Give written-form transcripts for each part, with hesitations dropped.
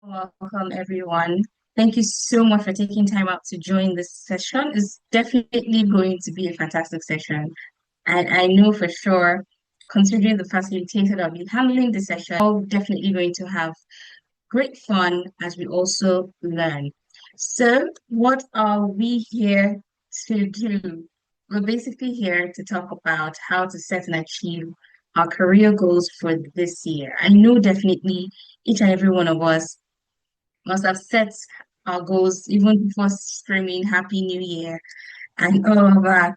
Welcome, everyone. Thank you so much for taking time out to join this session. It's definitely going to be a fantastic session. And I know for sure, considering the facilitator that will be handling the session, we're definitely going to have great fun as we also learn. So, what are we here to do? We're basically here to talk about how to set and achieve our career goals for this year. I know definitely each and every one of us must have set our goals even before screaming Happy New Year and all of that.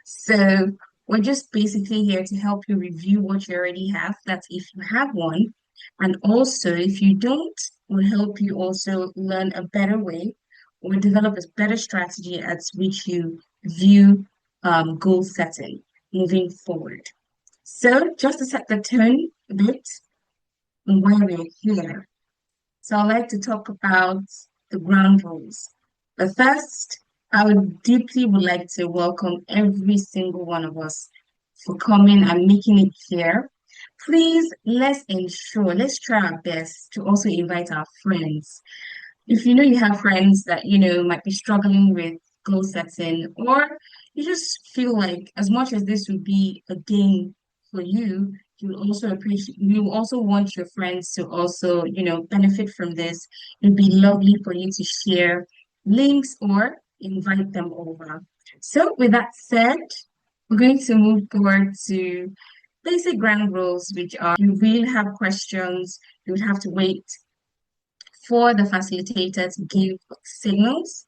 So we're just basically here to help you review what you already have. That's if you have one. And also, if you don't, we'll help you also learn a better way or develop a better strategy at which you view goal setting moving forward. So just to set the tone a bit on why we're here. So I'd like to talk about the ground rules. But first, I would like to welcome every single one of us for coming and making it here. Please, let's try our best to also invite our friends. If you know you have friends that, might be struggling with goal setting, or you just feel like as much as this would be a gain for you, you also want your friends to also, benefit from this. It'd be lovely for you to share links or invite them over. So with that said, we're going to move forward to basic ground rules, which are if you really have questions, you would have to wait for the facilitator to give signals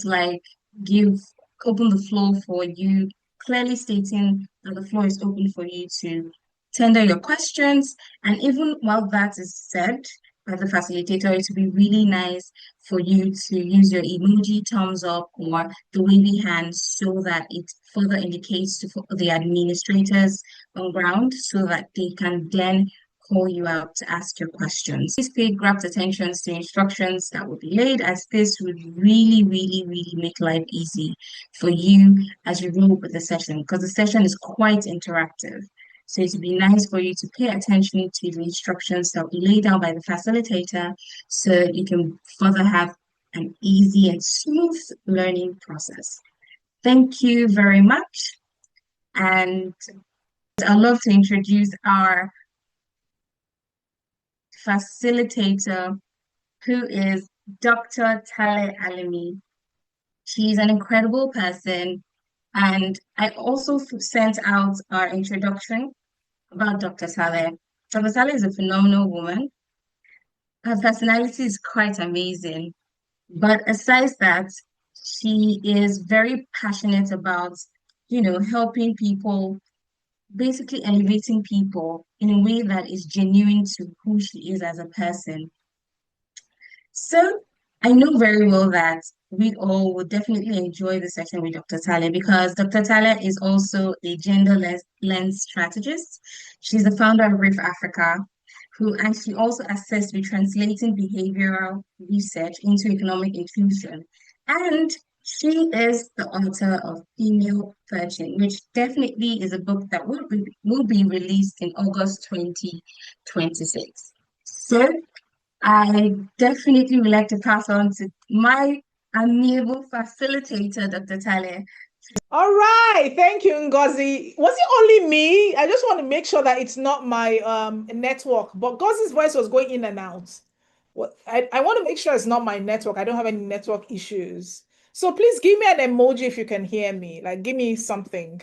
like give open the floor for you, clearly stating that the floor is open for you to tender your questions. And even while that is said by the facilitator, it would be really nice for you to use your emoji, thumbs up, or the wavy hand so that it further indicates to the administrators on ground so that they can then call you out to ask your questions. Please pay rapt attention to instructions that will be laid, as this would really, really, really make life easy for you as you roll with the session, because the session is quite interactive. So it would be nice for you to pay attention to the instructions that will be laid down by the facilitator so you can further have an easy and smooth learning process. Thank you very much. And I'd love to introduce our facilitator, who is Dr. Tale Alimi. She's an incredible person, and I also sent out our introduction about Dr. Tale. Dr. Tale is a phenomenal woman. Her personality is quite amazing, but aside that, she is very passionate about, helping people, basically elevating people in a way that is genuine to who she is as a person. So I know very well that we all would definitely enjoy the session with Dr. Thaler because Dr. Thaler is also a gender lens strategist. She's the founder of Riff Africa, and she also assists with translating behavioral research into economic inclusion. And she is the author of Female Virgin, which definitely is a book that will be released in August 2026. So I definitely would like to pass on to my amiable facilitator, Dr. Tale. All right, thank you, Ngozi. Was it only me? I just want to make sure that it's not my network, but Ngozi's voice was going in and out. I want to make sure it's not my network. I don't have any network issues. So please give me an emoji if you can hear me. Like give me something.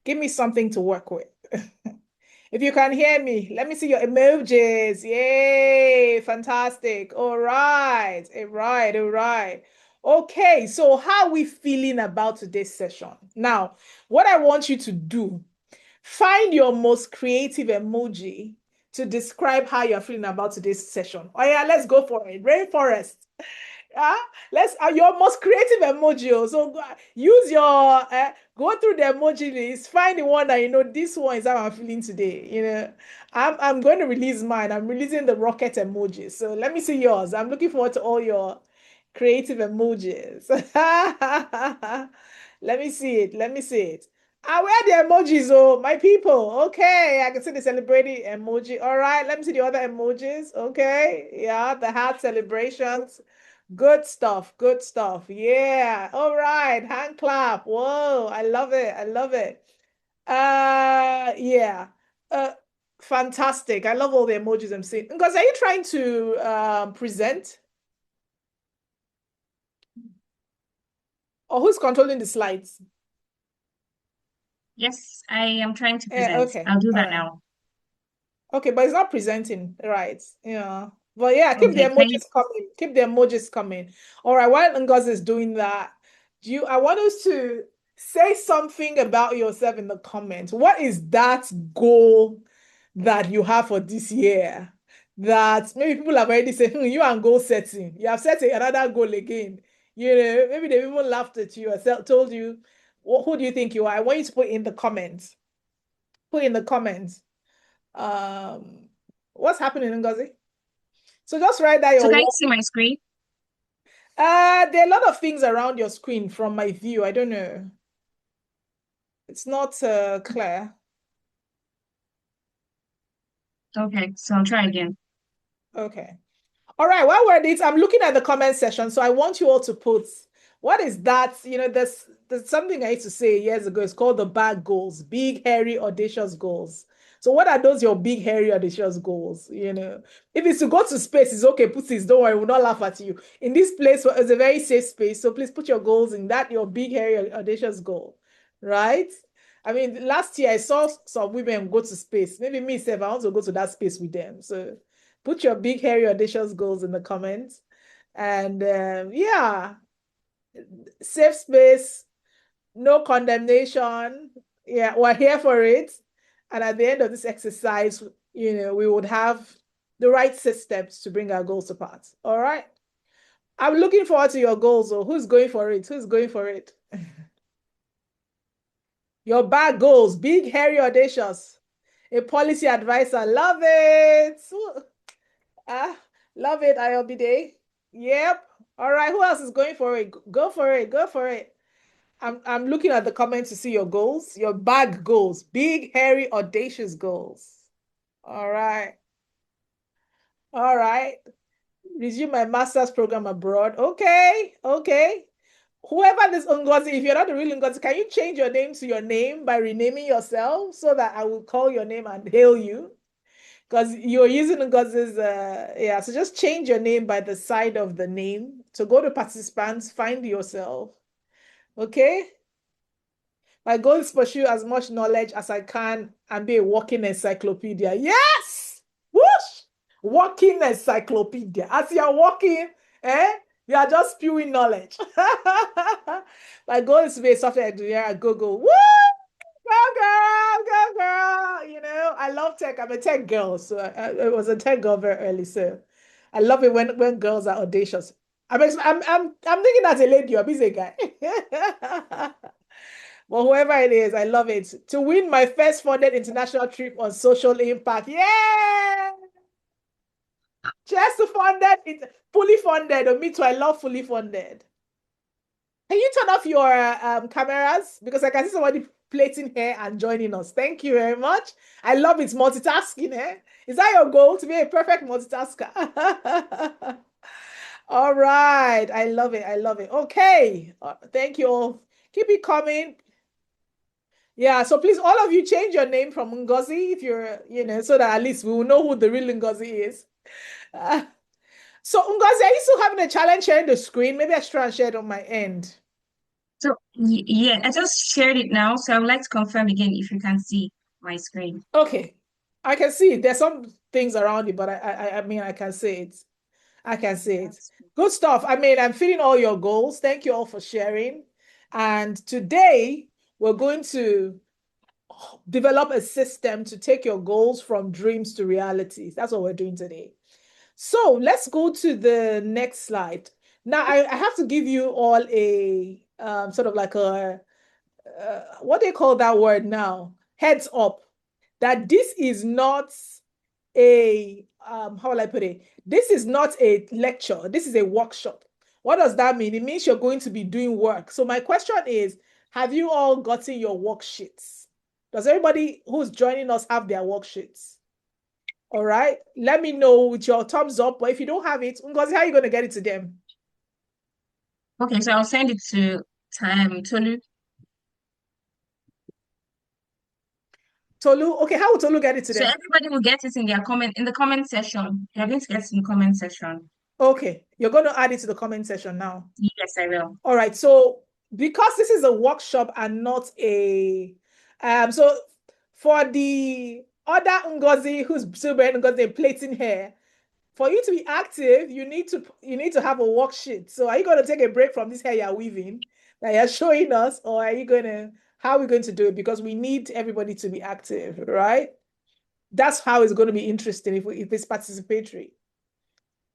Give me something to work with. If you can hear me, let me see your emojis. Yay, fantastic. All right, all right, all right. Okay, so how are we feeling about today's session? Now, what I want you to do, find your most creative emoji to describe how you're feeling about today's session. Oh yeah, let's go for it. Rainforest. Uh, let's your most creative emoji. So use your go through the emoji list, find the one that this one is how I'm feeling today. I'm going to release mine. I'm releasing the rocket emoji. So let me see yours. I'm looking forward to all your creative emojis. Let me see it. Let me see it. I wear the emojis, oh, my people. Okay, I can see the celebrating emoji. All right, let me see the other emojis. Okay, yeah, the heart celebrations. Good stuff, good stuff. Yeah, all right, hand clap. Whoa, I love it. I love it. Yeah. Uh, Fantastic. I love all the emojis I'm seeing. Because are you trying to present or who's controlling the slides? Yes, I am trying to present. Okay, I'll do all that right. now. Okay, but it's not presenting, right? Yeah. But yeah, keep the Okay, can you? emojis coming. Keep the emojis coming. All right, while Ngozi is doing that, I want us to say something about yourself in the comments. What is that goal that you have for this year? That maybe people have already said, you are goal setting. You have set another goal again. You know, maybe they even laughed at you or told you, who do you think you are? I want you to put in the comments. Put in the comments um, what's happening, Ngozi? So just write that So your can you work. see my screen? There are a lot of things around your screen from my view. I don't know. It's not clear. Okay, so I'll try again. Okay. All right, while we're at it, I'm looking at the comment section, so I want you all to put what is that? You know, there's something I used to say years ago. It's called the big goals, big, hairy, audacious goals. So, what are those your big, hairy, audacious goals? You know, if it's to go to space, it's okay. Put it. Don't worry, we'll not laugh at you. In this place, it's a very safe space. So please put your goals in that your big, hairy, audacious goal, right? I mean, last year I saw some women go to space. Maybe me, Seth, I want to go to that space with them. So put your big, hairy, audacious goals in the comments. And yeah, safe space, no condemnation. Yeah, we're here for it. And at the end of this exercise, we would have the right systems to bring our goals apart. All right. I'm looking forward to your goals. So who's going for it? Who's going for it? Your bad goals, big, hairy, audacious. A policy advisor. Love it. Ah, love it, IOBD. Yep. All right. Who else is going for it? Go for it. Go for it. I'm looking at the comments to see your goals, your big goals, big, hairy, audacious goals. All right. All right. Resume my master's program abroad. Okay. Okay. Whoever this Ngozi, if you're not the real Ngozi, can you change your name to your name by renaming yourself so that I will call your name and hail you? Because you're using Ngozi's, yeah, so just change your name by the side of the name. So go to participants, find yourself. Okay. My goal is to pursue as much knowledge as I can and be a walking encyclopedia. Yes! Whoosh! Walking encyclopedia. As you're walking, you are just spewing knowledge. My goal is to be a software engineer at Google. Woo! Go girl, go girl. You know, I love tech. I'm a tech girl, so I was a tech girl very early. So I love it when girls are audacious. I'm thinking as a lady, you're busy guy. But whoever it is, I love it. To win my first funded international trip on social impact. Yeah! Just funded, it's fully funded. Oh, me too. I love fully funded. Can you turn off your cameras? Because I can see somebody plating hair and joining us. Thank you very much. I love it. Multitasking, eh? Is that your goal to be a perfect multitasker? All right. I love it. I love it. Okay. Thank you all. Keep it coming. Yeah, so please, all of you change your name from Ngozi if you're, so that at least we will know who the real Ngozi is. Uh, so, Ngozi, are you still having a challenge sharing the screen? Maybe I should try and share it on my end. So yeah, I just shared it now. So I would like to confirm again if you can see my screen. Okay, I can see it. There's some things around it, but I mean, I can see it. I can see it. That's Good stuff. I mean, I'm feeling all your goals. Thank you all for sharing. And today, we're going to develop a system to take your goals from dreams to realities. That's what we're doing today. So let's go to the next slide. Now, I have to give you all a sort of like a, what do you call that word now? Heads up that this is not a, how will I put it? This is not a lecture. This is a workshop. What does that mean? It means you're going to be doing work. So my question is, Have you all gotten your worksheets? Does everybody who's joining us have their worksheets? All right. Let me know with your thumbs up. But if you don't have it, Ngozi, how are you going to get it to them? Okay, so I'll send it to Tolu. Tolu. Okay, how will Tolu get it to So them? everybody will get it in their comment in the comment section. They're going to get it in the comment section. Okay, you're going to add it to the comment section now. Yes, I will. All right. So because this is a workshop and not a so for the other Ngozi who's still wearing Ngozi plaiting hair, for you to be active, you need to have a worksheet. So are you going to take a break from this hair you're weaving that you're showing us, or are you going to how are we going to do it? Because we need everybody to be active, right? That's how it's going to be interesting if it's participatory.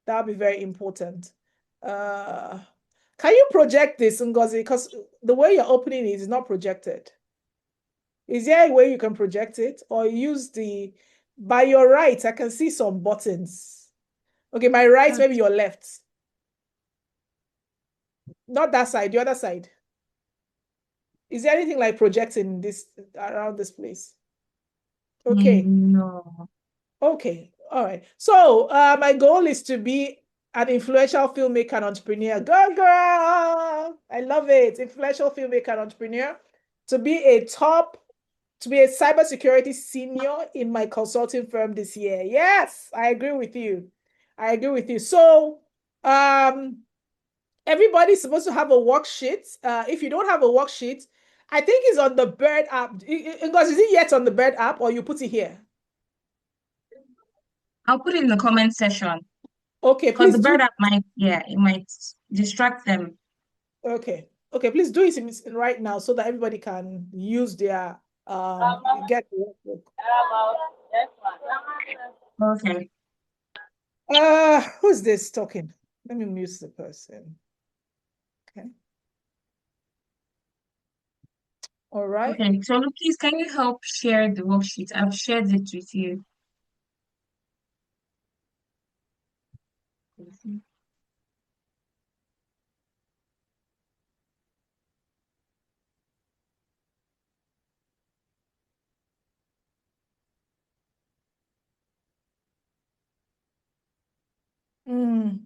That'll be very important. Uh, can you project this, Ngozi? Because the way you're opening it is not projected. Is there a way you can project it or use by your right, I can see some buttons. Okay, my right, maybe your left. Not that side, the other side. Is there anything like projecting this around this place? Okay. No. Okay. All right. So my goal is to be an influential filmmaker and entrepreneur. Girl. I love it. Influential filmmaker and entrepreneur. To be a cybersecurity senior in my consulting firm this year. Yes, I agree with you. I agree with you. So everybody's supposed to have a worksheet. If you don't have a worksheet, I think it's on the Bird app. Because is it yet on the Bird app or you put it here? I'll put it in the comment section Okay, because the please do. bird app might, yeah, it might distract them. Okay. Okay, please do it right now so that everybody can use their get the workbook. Okay. Who's this talking? Let me mute the person. Okay. All right. Okay. So please, can you help share the worksheet? I've shared it with you. Mm.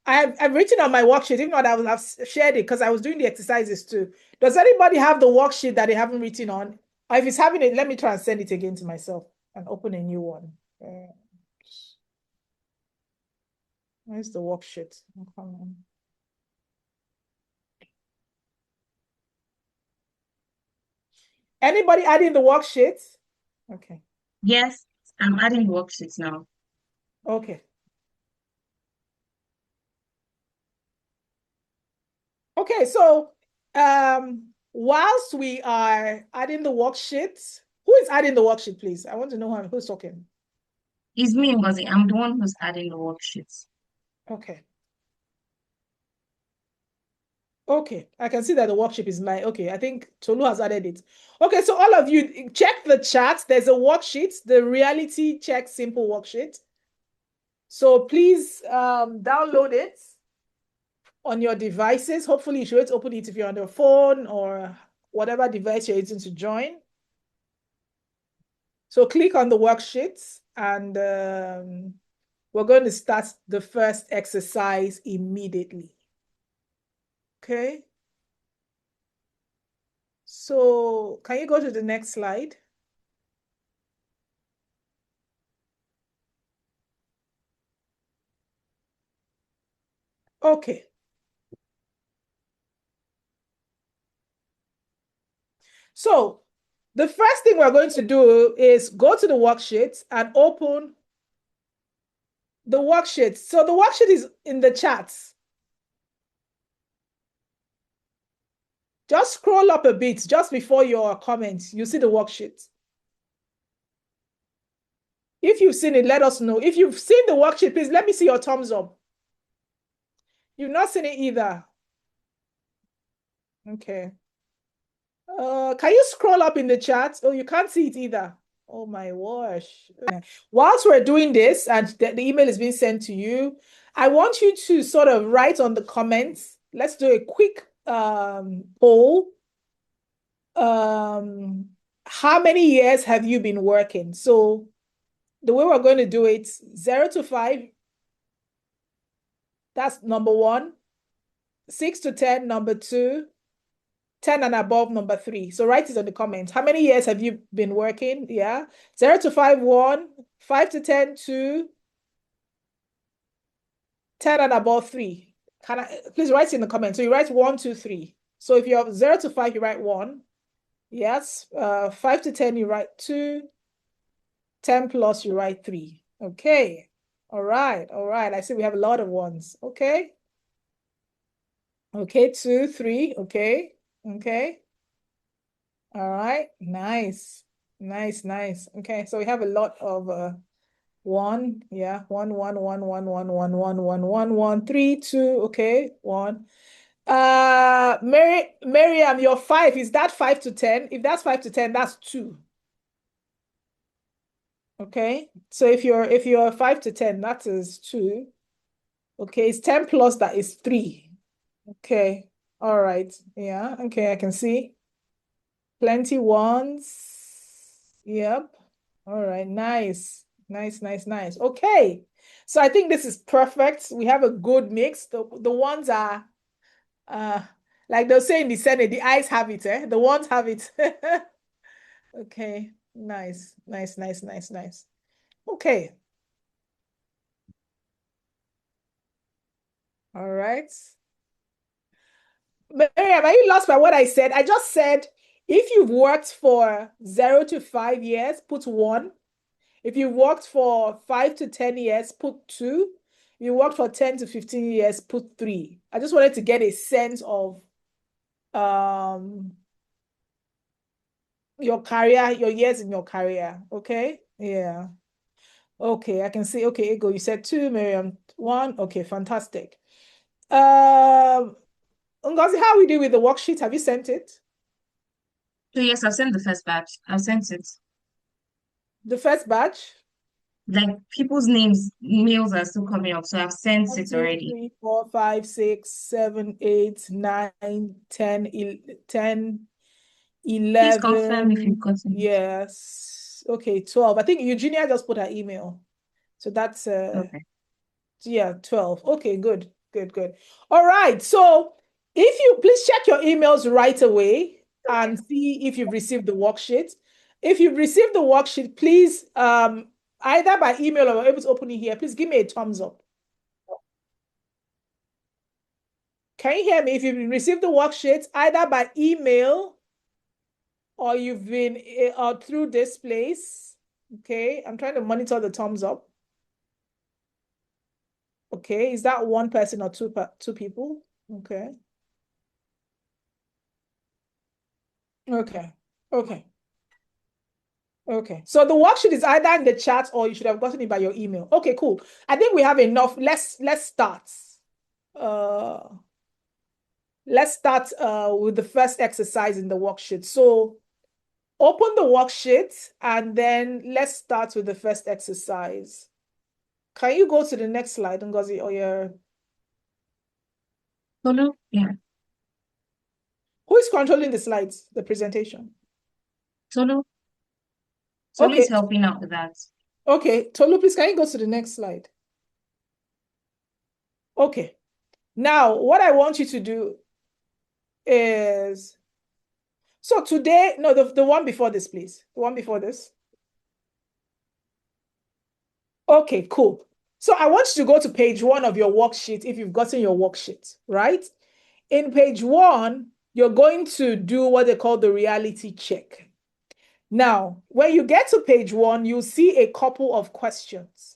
I've written on my worksheet, if not, I will have shared it because I was doing the exercises too. Does anybody have the worksheet that they haven't written on? Or if it's having it, let me try and send it again to myself and open a new one. Where's the worksheet? Oh, come on. Anybody adding the worksheet? Okay. Yes, I'm adding worksheets now. Okay. Okay, so whilst we are adding the worksheet, who is adding the worksheet, please? I want to know who's talking. It's me, Ngozi. I'm the one who's adding the worksheets. Okay. Okay, I can see that the worksheet is my, okay, I think Tolu has added it. Okay, so all of you check the chat. There's a worksheet, the reality check simple worksheet. So please download it on your devices. Hopefully you should open it if you're on your phone or whatever device you're using to join. So click on the worksheets and we're going to start the first exercise immediately. Okay. So can you go to the next slide? Okay. So the first thing we're going to do is go to the worksheet and open the worksheet. So the worksheet is in the chat. Just scroll up a bit just before your comments. You see the worksheet. If you've seen it, let us know. If you've seen the worksheet, please let me see your thumbs up. You've not seen it either. Okay. Can you scroll up in the chat? Oh, you can't see it either. Oh my gosh. Whilst we're doing this and the email is being sent to you, I want you to sort of write on the comments. Let's do a quick poll. Um, how many years have you been working? So the way we're going to do it, 0 to 5, that's number one. 6 to 10, number two. 10 and above, number three. So write it in the comments. How many years have you been working? Yeah. 0 to 5, 1. 5 to 10, 2. 10 and above, 3. Can I please write it in the comments? So you write 1, 2, 3. So if you have 0 to 5, you write 1. Yes. 5 to 10, you write 2. 10 plus, you write 3. Okay. All right. All right. I see we have a lot of ones. Okay. Okay. 2, 3. Okay. Okay. All right. Nice. Nice, nice. Okay. So we have a lot of one. Yeah. One, one, one, one, one, one, one, one, one, one, 3, 2. Okay. One. Miriam, your 5, is that 5 to 10? If that's 5 to 10, that's 2. Okay. So if you're 5 to 10, that is 2. Okay, it's 10 plus, that is 3. Okay. All right. Yeah. Okay, I can see. Plenty ones. Yep. All right. Nice. Nice, nice, nice. Okay. So I think this is perfect. We have a good mix. The ones are uh like they'll say in the Senate, the eyes have it, eh? The ones have it. Okay. Nice. Nice, nice, nice, nice. Okay. All right. Miriam, are you lost by what I said? I just said if you've worked for 0 to 5 years, put 1. If you worked for 5 to 10 years, put 2. If you worked for 10 to 15 years, put 3. I just wanted to get a sense of um your career, your years in your career. Okay. Yeah. Okay, I can see. Okay, Ego, you said 2, Miriam 1. Okay, fantastic. Ngozi, how we do with the worksheet? Have you sent it? So yes, I've sent the first batch. I've sent it. The first batch? Like people's names, mails are still coming up, so I've sent One, it two, already. three, 4, 5, 6, 7, 8, 9, 10, 10, Please confirm if you've 11. gotten it. Yes. Okay, 12. I think Eugenia just put her email. So that's Okay. yeah, 12. Okay, good. Good, good. All right. So if you please check your emails right away and see if you've received the worksheet. If you've received the worksheet, please either by email or you're able to open it here, please give me a thumbs up. Can you hear me? If you've received the worksheet either by email or you've been or through this place. Okay, I'm trying to monitor the thumbs up. Okay, is that one person or two people? Okay. Okay. Okay. Okay. So the worksheet is either in the chat or you should have gotten it by your email. Okay, cool. I think we have enough. Let's start. Uh let's start with the first exercise in the worksheet. So open the worksheet and then let's start with the first exercise. Can you go to the next slide, Ngozi, or your Tolu? Yeah. who is controlling the slides, the presentation? Tolu? Tolu is Okay, helping out with that. okay. Tolu, please can you go to the next slide? Okay. Now, what I want you to do is so today, no, the one before this, please. The one before this. Okay, cool. So I want you to go to page 1 of your worksheet if you've gotten your worksheet, right? In page 1, you're going to do what they call the reality check. Now, when you get to page 1, you'll see a couple of questions.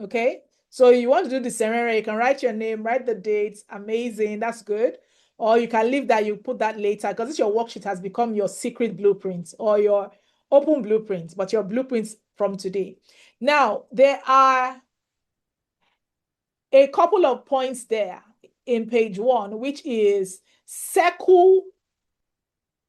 Okay? So you want to do the scenario, you can write your name, write the dates. Amazing, that's good. Or you can leave that, you put that later because this your worksheet has become your secret blueprint or your open blueprint, but your blueprints from today. Now, there are a couple of points there in page 1, which is circle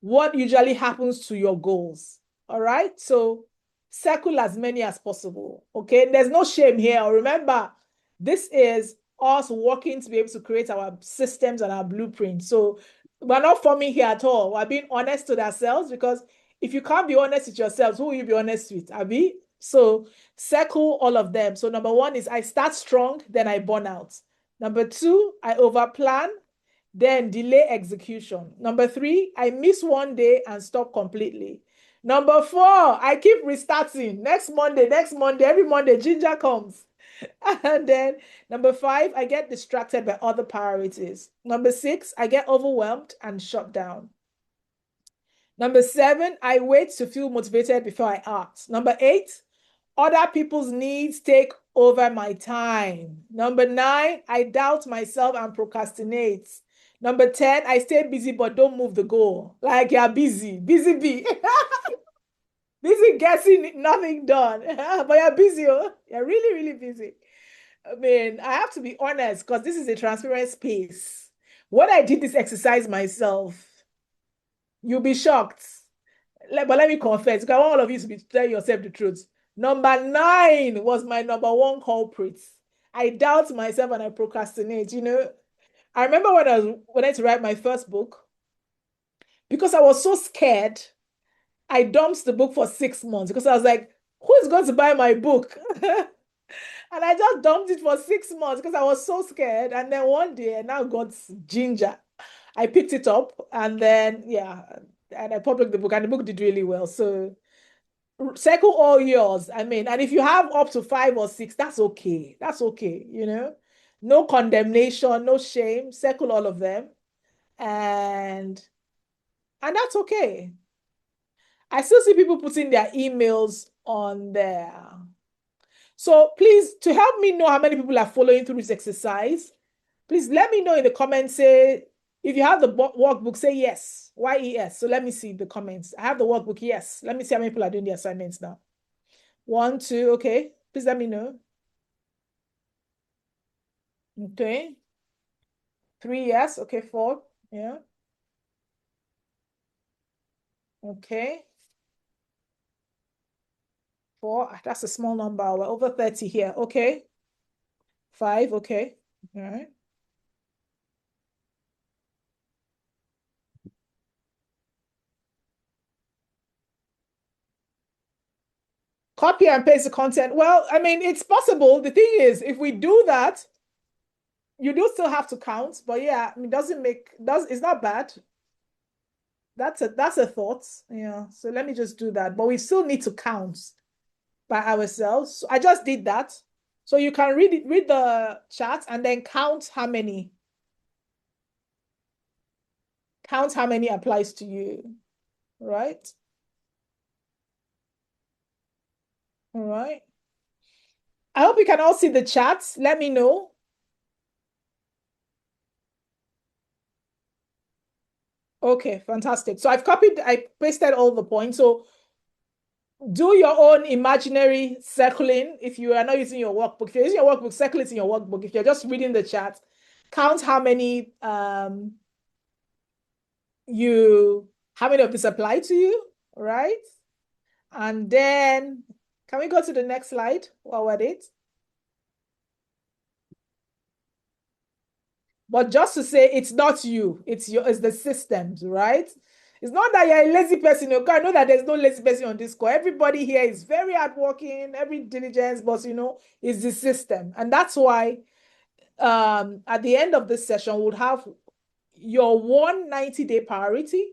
what usually happens to your goals. All right. So circle as many as possible. Okay. There's no shame here. Remember, this is us working to be able to create our systems and our blueprints. So We're not forming here at all. We're being honest with ourselves because if you can't be honest with yourselves, who will you be honest with? Abi? So circle all of them. So number one is I start strong, then I burn out. Number two, I overplan, then delay execution. Number three, I miss one day and stop completely. Number four, I keep restarting. Next Monday, every Monday, ginger comes. And then number five, I get distracted by other priorities. Number six, I get overwhelmed and shut down. Number seven, I wait to feel motivated before I act. Number eight, other people's needs take over my time. Number nine, I doubt myself and procrastinate. Number 10, I stay busy but don't move the goal. Like you're busy, busy bee. Busy getting nothing done. But you're busy, oh. You're really, really busy. I mean, I have to be honest because this is a transparent space. When I did this exercise myself, you'll be shocked. But let me confess, because I want all of you to be tell yourself the truth. Number nine was my number one culprit. I doubt myself and I procrastinate. I remember when I was when I had to write my first book, because I was so scared, I dumped the book for 6 months because I was like, who's going to buy my book? And I just dumped it for 6 months because I was so scared. And then one day I now got ginger. I picked it up and then, yeah, and I published the book and the book did really well. So circle all yours. I mean, and if you have up to five or six, that's okay. That's okay. No condemnation, no shame. Circle all of them. And that's okay. I still see people putting their emails on there. So please, to help me know how many people are following through this exercise, please let me know in the comments. Say, if you have the workbook, say yes. YES. So let me see the comments. I have the workbook, yes. Let me see how many people are doing the assignments now. 1, 2, okay. Please let me know. Okay. 3, yes. Okay, 4. Yeah. Okay. 4. That's a small number. We're over 30 here. Okay. 5. Okay. All right. Copy and paste the content. Well, I mean, it's possible. The thing is, if we do that, you do still have to count. But yeah, I mean, it's not bad. That's a thought. Yeah. So let me just do that. But we still need to count by ourselves. So I just did that. So you can read the chat and then count how many applies to you, right? All right. I hope you can all see the chat. Let me know. Okay, fantastic. So I pasted all the points. So do your own imaginary circling if you are not using your workbook. If you're using your workbook, circle it in your workbook. If you're just reading the chat, count how many of this apply to you, right? And then can we go to the next slide while we're at it? But just to say it's not you, it's the systems, right? It's not that you're a lazy person. Okay, I know that there's no lazy person on this call. Everybody here is very hardworking, every diligence, but it's the system. And that's why at the end of this session, we'll have your 190-day priority,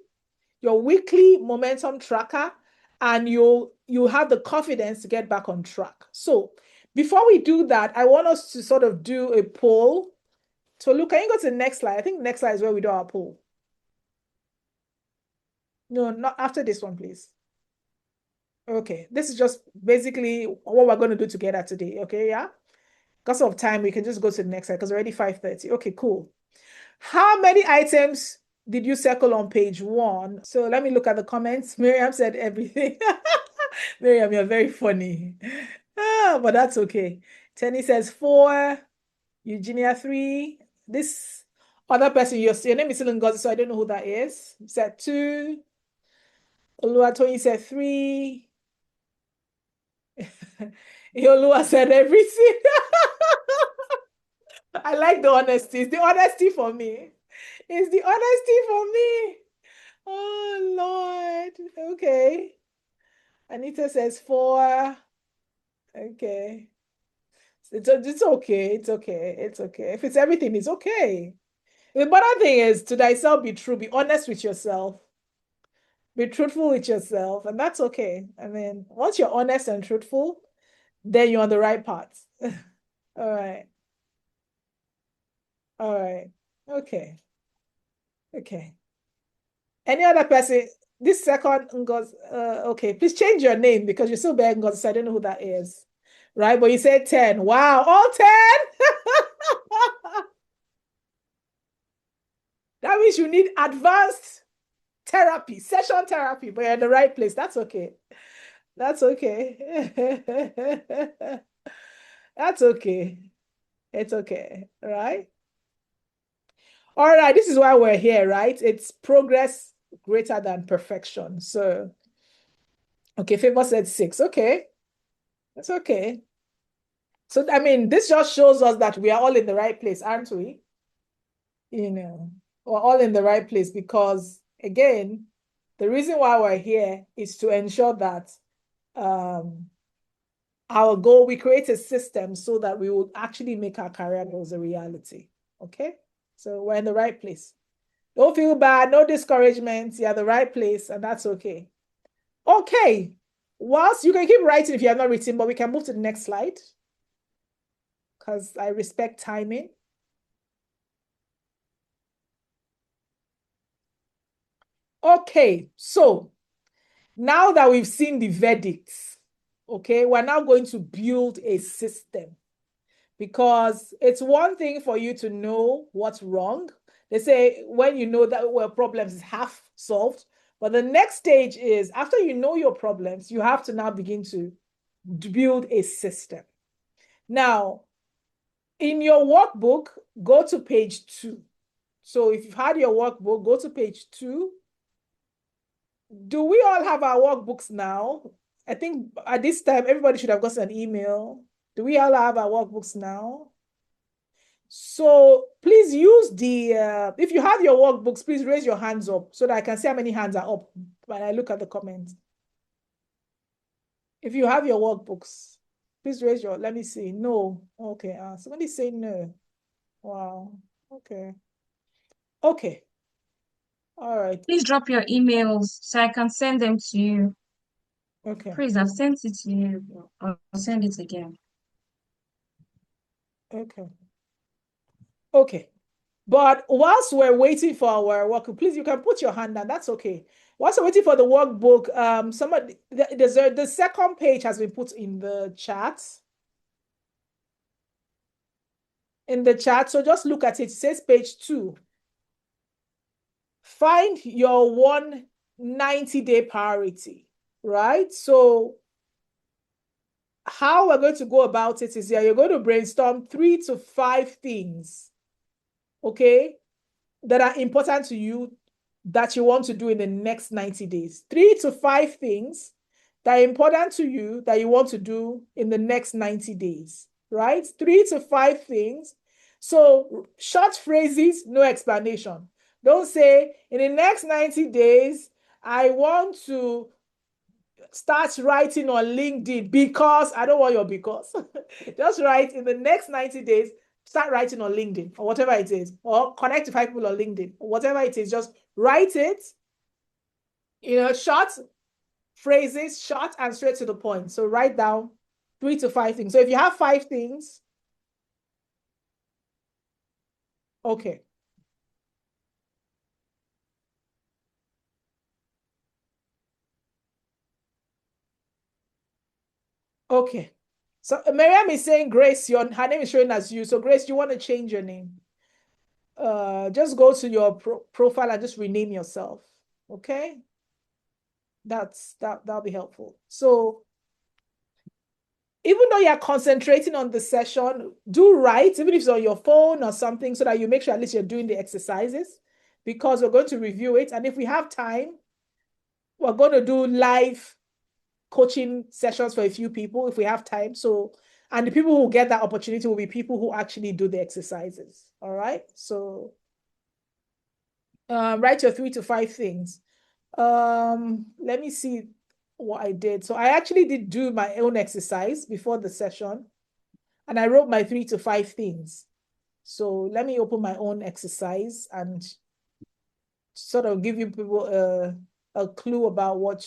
your weekly momentum tracker, and you have the confidence to get back on track. So before we do that, I want us to sort of do a poll. So Luke, can you go to the next slide? I think the next slide is where we do our poll. No, not after this one, please. Okay, this is just basically what we're going to do together today. Okay, yeah? Because of time, we can just go to the next slide because already 5:30. Okay, cool. How many items did you circle on page 1? So let me look at the comments. Miriam said everything. Miriam, you're very funny. But that's okay. Tenny says 4. Eugenia 3. This other person, your name is still Ngozi, so I don't know who that is. Said 2. Oluwatoyin said 3. Iolua said everything. I like the honesty. It's the honesty for me. It's the honesty for me. Oh Lord. Okay. Anita says 4. Okay. It's okay. It's okay. It's okay. If it's everything, it's okay. The important thing is to thyself be true, be honest with yourself, be truthful with yourself, and that's okay. I mean, once you're honest and truthful, then you're on the right path. All right. All right. Okay. Okay. Any other person? This second Ngoz, okay, please change your name because you're still bearing Ngoz, so I don't know who that is. Right? But you said 10. Wow, all 10? That means you need advanced therapy, session therapy, but you're in the right place. That's okay. That's okay. That's okay. It's okay. Right? All right. This is why we're here, right? It's progress greater than perfection. So, okay, Favor said 6. Okay. That's okay. So, I mean, this just shows us that we are all in the right place, aren't we? We're all in the right place because, again, the reason why we're here is to ensure that um, our goal, we create a system so that we will actually make our career goals a reality. Okay? So we're in the right place. Don't feel bad, no discouragement. You're at the right place, and that's okay. Okay. Whilst you can keep writing if you have not written, but we can move to the next slide because I respect timing. Okay, so now that we've seen the verdicts, okay, we're now going to build a system because it's one thing for you to know what's wrong. They say when you know that well, problems is half solved, but the next stage is after you know your problems, you have to now begin to build a system. Now, in your workbook, go to page 2. So if you've had your workbook, go to page 2. Do we all have our workbooks now? I think at this time, everybody should have gotten an email. Do we all have our workbooks now? So please use if you have your workbooks, please raise your hands up so that I can see how many hands are up when I look at the comments. If you have your workbooks, please raise let me see. No. Okay. Somebody say no. Wow. Okay. Okay. All right. Please drop your emails so I can send them to you. Okay. Please, I've sent it to you. I'll send it again. Okay. Okay. But whilst we're waiting for our work, please, you can put your hand down. That's okay. Whilst we're waiting for the workbook, the second page has been put in the chat. So just look at it. It says page 2. Find your 190-day priority, right? So how we're going to go about it is you're going to brainstorm 3 to 5 things, okay, that are important to you that you want to do in the next 90 days. 3 to 5 things that are important to you that you want to do in the next 90 days, right? 3 to 5 things. So short phrases, no explanation. Don't say, in the next 90 days, I want to start writing on LinkedIn because I don't want your because. Just write in the next 90 days, start writing on LinkedIn or whatever it is, or connect to 5 people on LinkedIn, or whatever it is, just write it, short phrases, short and straight to the point. So write down 3 to 5 things. So if you have 5 things, okay. Okay. So Miriam is saying, Grace, her name is showing as you. So Grace, you want to change your name? Just go to your profile and just rename yourself. Okay. That'll be helpful. So even though you're concentrating on the session, do write, even if it's on your phone or something, so that you make sure at least you're doing the exercises, because we're going to review it. And if we have time, we're going to do live coaching sessions for a few people if we have time. So, and the people who get that opportunity will be people who actually do the exercises. All right. So Write your 3 to 5 things. Let me see what I did. So I actually did do my own exercise before the session, and I wrote my 3 to 5 things. So let me open my own exercise and sort of give you people a clue about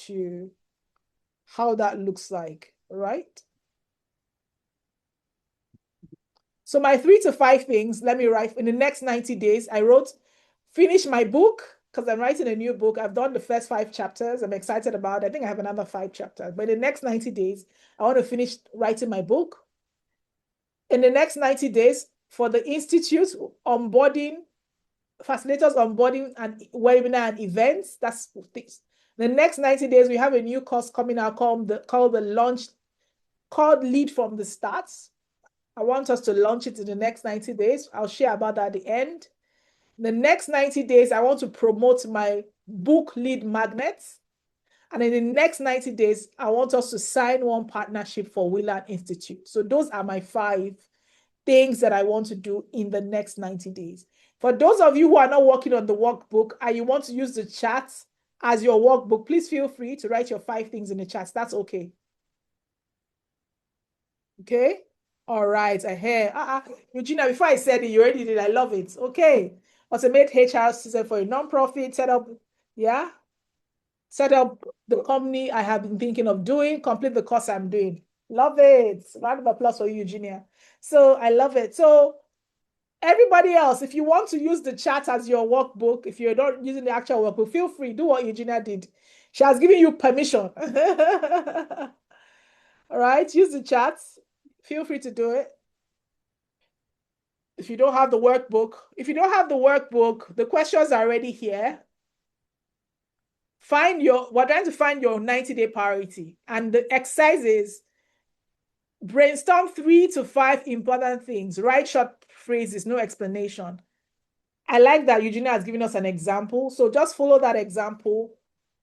how that looks like, right? So my 3 to 5 things, let me write in the next 90 days. I wrote, finish my book because I'm writing a new book. I've done the first 5 chapters. I'm excited about it. I think I have another 5 chapters. But in the next 90 days, I want to finish writing my book. In the next 90 days, for the Institute, onboarding, facilitators onboarding and webinar and events. That's things. The next 90 days, we have a new course coming out called the launch, called Lead from the Start. I want us to launch it in the next 90 days. I'll share about that at the end. The next 90 days, I want to promote my book lead magnets. And in the next 90 days, I want us to sign one partnership for Wwli Institute. So those are my 5 things that I want to do in the next 90 days. For those of you who are not working on the workbook and you want to use the chat as your workbook, please feel free to write your 5 things in the chat. That's okay. Okay? All right. I hear. Eugenia, before I said it, you already did. I love it. Okay. Automate HR system for a nonprofit, set up the company I have been thinking of doing, complete the course I'm doing. Love it. Round of applause for you, Eugenia. So I love it. So everybody else, if you want to use the chat as your workbook, if you're not using the actual workbook, feel free. Do what Eugenia did. She has given you permission. All right, use the chat. Feel free to do it. If you don't have the workbook, the questions are already here. We're trying to find your 90-day priority. And the exercise is brainstorm 3 to 5 important things. Write short phrases, no explanation. I like that Eugenia has given us an example. So just follow that example.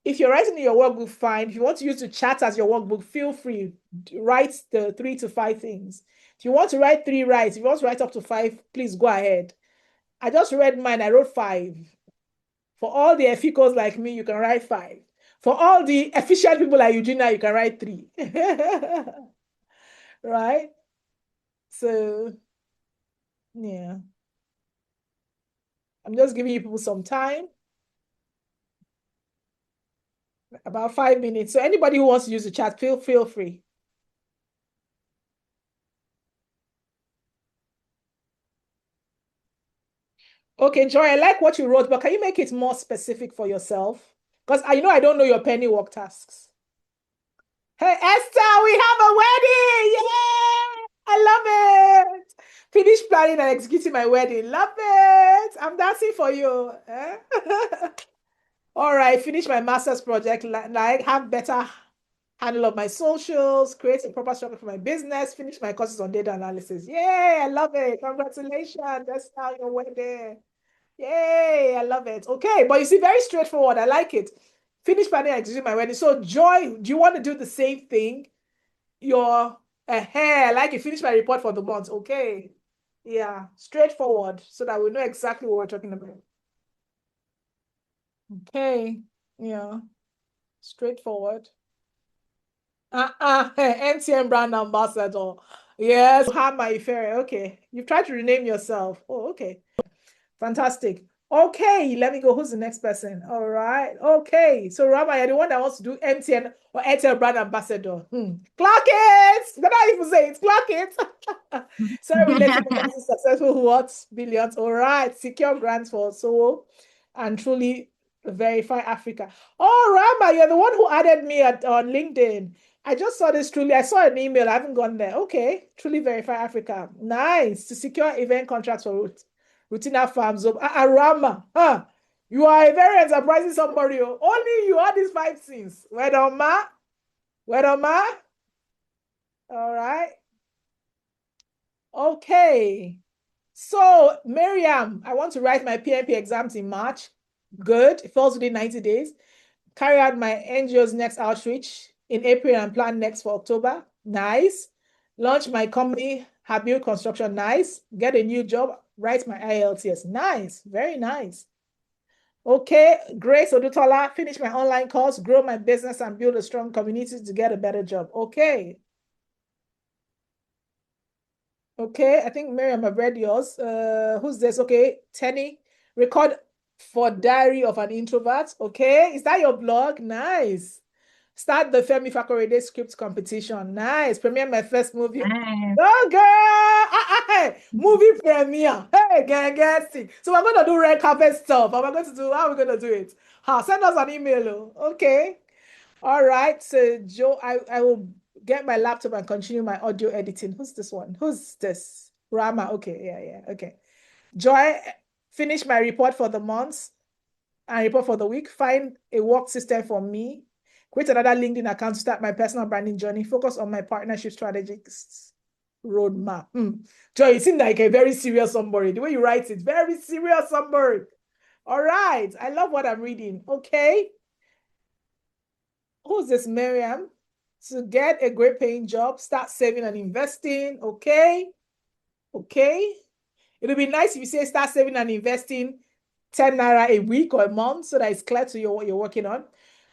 If you're writing in your workbook, fine. If you want to use the chat as your workbook, feel free. Write the 3 to 5 things. If you want to write 3, write. If you want to write up to 5, please go ahead. I just read mine. I wrote 5. For all the efficos like me, you can write 5. For all the efficient people like Eugenia, you can write 3. Right? So, yeah. I'm just giving you people some time. About 5 minutes. So anybody who wants to use the chat, feel free. Okay, Joy, I like what you wrote, but can you make it more specific for yourself? Because I don't know your penny work tasks. Hey, Esther, we have a wedding! Yay! I love it! Finish planning and executing my wedding. Love it! I'm dancing for you. Eh? All right, finish my master's project, like have better handle of my socials, create a proper structure for my business, finish my courses on data analysis. Yay, I love it. Congratulations. That's how your wedding. Yay, I love it. Okay, but you see, very straightforward. I like it. Finish planning and executing my wedding. So, Joy, do you want to do the same thing? Your hair, like you finish my report for the month. Okay. Yeah, straightforward so that we know exactly what we're talking about. Okay. Yeah, straightforward. MTN brand ambassador. Yes, Hama Ifere. Okay. You've tried to rename yourself. Oh, okay. Fantastic. Okay, let me go. Who's the next person? All right. Okay. So Rama, you're the one that wants to do MTN or Airtel brand ambassador. Clock it! Better even say it. Clock it. Sorry, related to successful what? Billions. All right. Secure grants for Soul and truly verify Africa. Oh, Rama, you're the one who added me on LinkedIn. I just saw this truly. I saw an email. I haven't gone there. Okay. Truly verify Africa. Nice. To secure event contracts for Rutina Farms of Arama. Huh? You are a very enterprising somebody. Only you had these 5 things. Well done, ma. Well done, ma. All right. Okay. So, Miriam, I want to write my PMP exams in March. Good. It falls within 90 days. Carry out my NGO's next outreach in April and plan next for October. Nice. Launch my company, Habil Construction. Nice. Get a new job. Write my IELTS. Nice. Very nice. Okay, Grace Odutola, finish my online course, grow my business, and build a strong community to get a better job. Okay. Okay, I think Miriam, I've read yours. Who's this? Okay, Tenny, record for Diary of an Introvert. Okay, is that your blog? Nice. Start the Femi Fakorede script competition. Nice. Premiere my first movie. Yes. Oh, girl. Hey. Movie premiere. Hey, gang, see. So we're going to do red carpet stuff. How are we going to do it? Send us an email. Okay. All right. So, Joe, I will get my laptop and continue my audio editing. Who's this one? Who's this? Rama. Okay. Yeah. Okay. Joy, finish my report for the month and report for the week. Find a work system for me. Create another LinkedIn account to start my personal branding journey. Focus on my partnership strategies roadmap. Joy, you seem like a very serious somebody. The way you write it, very serious somebody. All right. I love what I'm reading. Okay. Who's this, Miriam? To get a great paying job, start saving and investing. Okay. Okay. It'll be nice if you say start saving and investing 10 naira a week or a month so that it's clear to you what you're working on.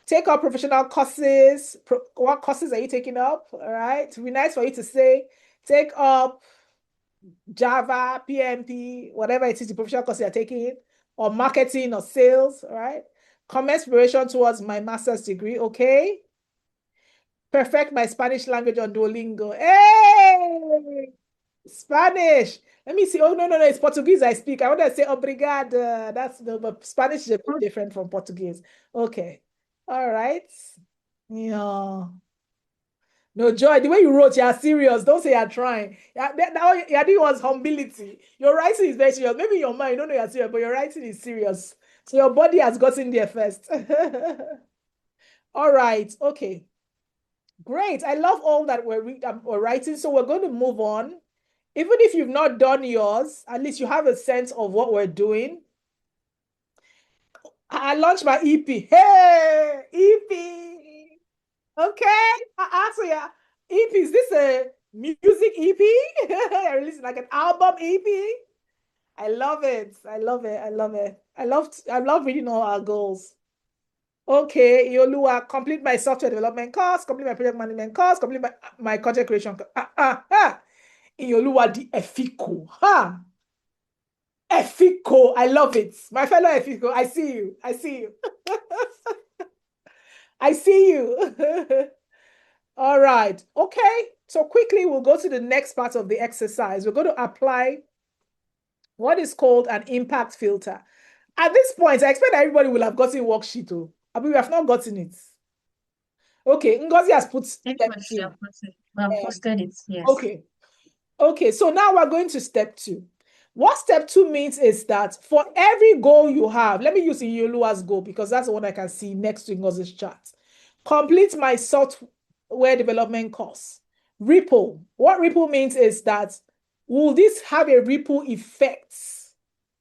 Take up professional courses. What courses are you taking up? All right. It'll be nice for you to say, take up Java, PMP, whatever it is, the professional course you're taking, or marketing or sales. All right. Commence preparation towards my master's degree. Okay. Perfect my Spanish language on Duolingo. Hey! Spanish. Let me see. Oh, no. It's Portuguese I speak. I want to say obrigada. That's no, but Spanish is a bit different from Portuguese. Okay. All right. Yeah. No, Joy, the way you wrote, you're serious. Don't say you're trying. Now you're doing was humility. Your writing is very serious. Maybe in your mind, you don't know you're serious, but your writing is serious. So your body has gotten there first. All right. Okay. Great. I love all that we're writing. So we're going to move on. Even if you've not done yours, at least you have a sense of what we're doing. I launched my EP. Hey, EP. Okay. So yeah, EP, is this a music EP? I released like an album EP. I love it. I love it. I love it. I love reading all our goals. Okay, Yolua, complete my software development course, complete my project management course, complete my content creation course. Yolua di Efiko. Efiko, I love it. My fellow Efiko, I see you. I see you. I see you. All right. Okay. So quickly, we'll go to the next part of the exercise. We're going to apply what is called an impact filter. At this point, I expect everybody will have gotten worksheet. I mean, we have not gotten it. Okay, Ngozi has put step Everybody should two. have posted it. Yes. Okay. Okay, so now we're going to step two. What step two means is that for every goal you have, let me use Iyoluwa's goal because that's the one I can see next to Ngozi's chart. Complete my software development course. Ripple. What ripple means is that will this have a ripple effect,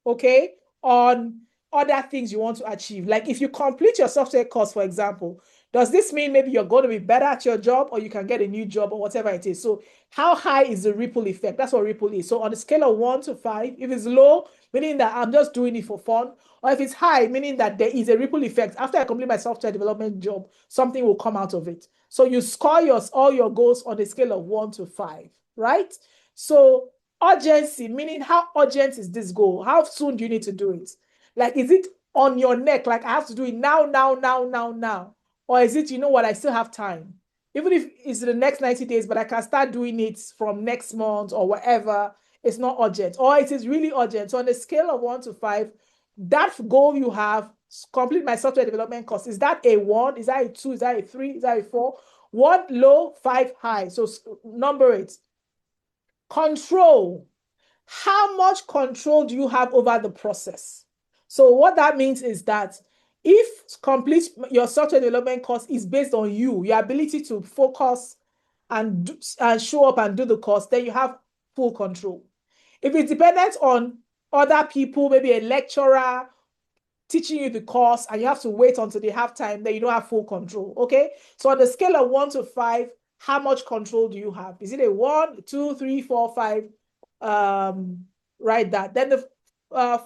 okay, on other things you want to achieve? Like if you complete your software course, for example, does this mean maybe you're going to be better at your job or you can get a new job or whatever it is? So how high is the ripple effect? That's what ripple is. So on a scale of 1 to 5, if it's low, meaning that I'm just doing it for fun, or if it's high, meaning that there is a ripple effect. After I complete my software development job, something will come out of it. So you score all your goals on a scale of 1 to 5, right? So urgency, meaning how urgent is this goal? How soon do you need to do it? Like, is it on your neck? Like I have to do it now. Or is it, you know what, I still have time? Even if it's the next 90 days, but I can start doing it from next month or whatever, it's not urgent. Or it is really urgent. So on a scale of 1 to 5, that goal you have, complete my software development course, is that a 1? Is that a 2? Is that a 3? Is that a 4? 1 low, 5 high. So number it. Control. How much control do you have over the process? So what that means is that if complete your software development course is based on you, your ability to focus and show up and do the course, then you have full control. If it's dependent on other people, maybe a lecturer teaching you the course and you have to wait until they have time, then you don't have full control. Okay. So on the scale of 1 to 5, how much control do you have? Is it a 1, 2, 3, 4, 5? Write that. Then the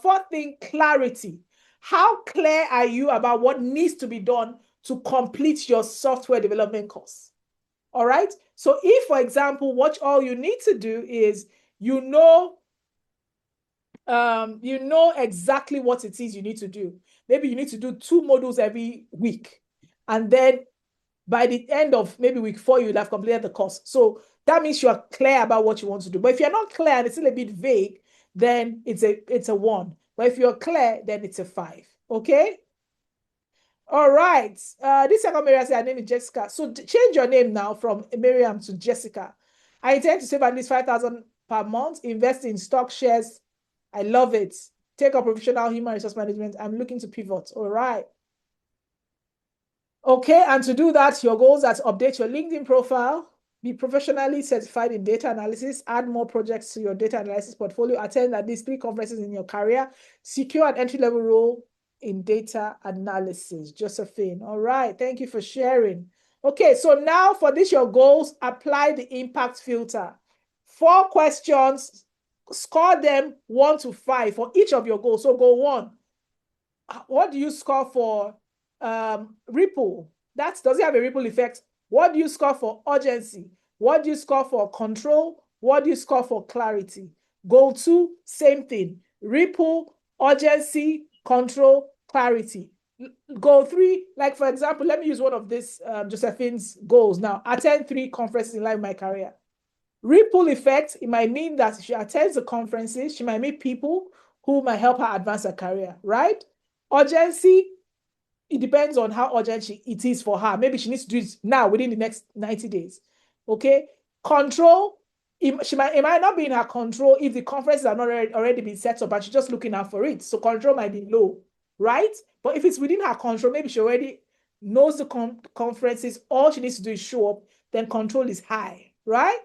fourth thing, clarity. How clear are you about what needs to be done to complete your software development course? All right. So if, for example, what all you need to do is you know exactly what it is you need to do. Maybe you need to do 2 modules every week. And then by the end of maybe week 4, you'll have completed the course. So that means you are clear about what you want to do. But if you're not clear and it's still a bit vague, then it's a 1. But if you're clear, then it's a 5. Okay? All right. This second Miriam said her name is Jessica. So change your name now from Miriam to Jessica. I intend to save at least 5,000 per month, invest in stock shares. I love it. Take up professional human resource management. I'm looking to pivot. All right. Okay, and to do that, your goals are to update your LinkedIn profile, be professionally certified in data analysis, add more projects to your data analysis portfolio, attend at least 3 conferences in your career, secure an entry-level role in data analysis. Josephine, all right, thank you for sharing. Okay, so now for this, your goals, apply the impact filter. 4 questions, score them 1 to 5 for each of your goals. So goal 1, what do you score for ripple? Does it have a ripple effect? What do you score for urgency? What do you score for control? What do you score for clarity? Goal 2, same thing. Ripple, urgency, control, clarity. Goal 3, like for example, let me use one of this Josephine's goals now. Attend 3 conferences in line with my career. Ripple effect, it might mean that she attends the conferences, she might meet people who might help her advance her career, right? Urgency, it depends on how urgent it is for her. Maybe she needs to do it now within the next 90 days. Okay. Control, it might not be in her control if the conferences are not already been set up and she's just looking out for it. So control might be low, right? But if it's within her control, maybe she already knows the conferences, all she needs to do is show up, then control is high, right?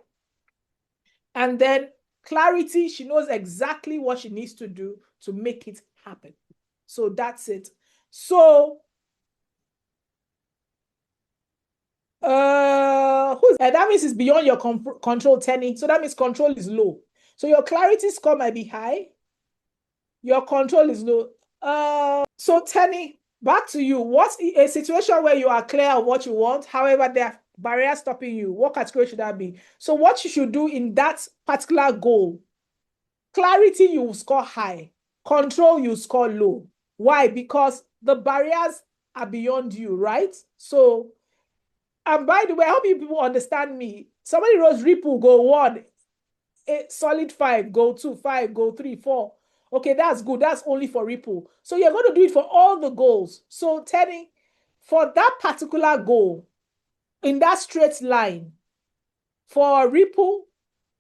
And then clarity, she knows exactly what she needs to do to make it happen. So that's it. So that means it's beyond your control, Tenny. So that means control is low. So your clarity score might be high. Your control is low. So Tenny, back to you. What's a situation where you are clear of what you want? However, there are barriers stopping you. What category should that be? So what you should do in that particular goal, clarity, you score high. Control, you score low. Why? Because the barriers are beyond you, right? So, and by the way, I hope you people understand me. Somebody wrote Ripple, goal 1, a solid 5, goal 2, 5, goal 3, 4. Okay, that's good. That's only for Ripple. So you're going to do it for all the goals. So Teddy, for that particular goal, in that straight line, for Ripple,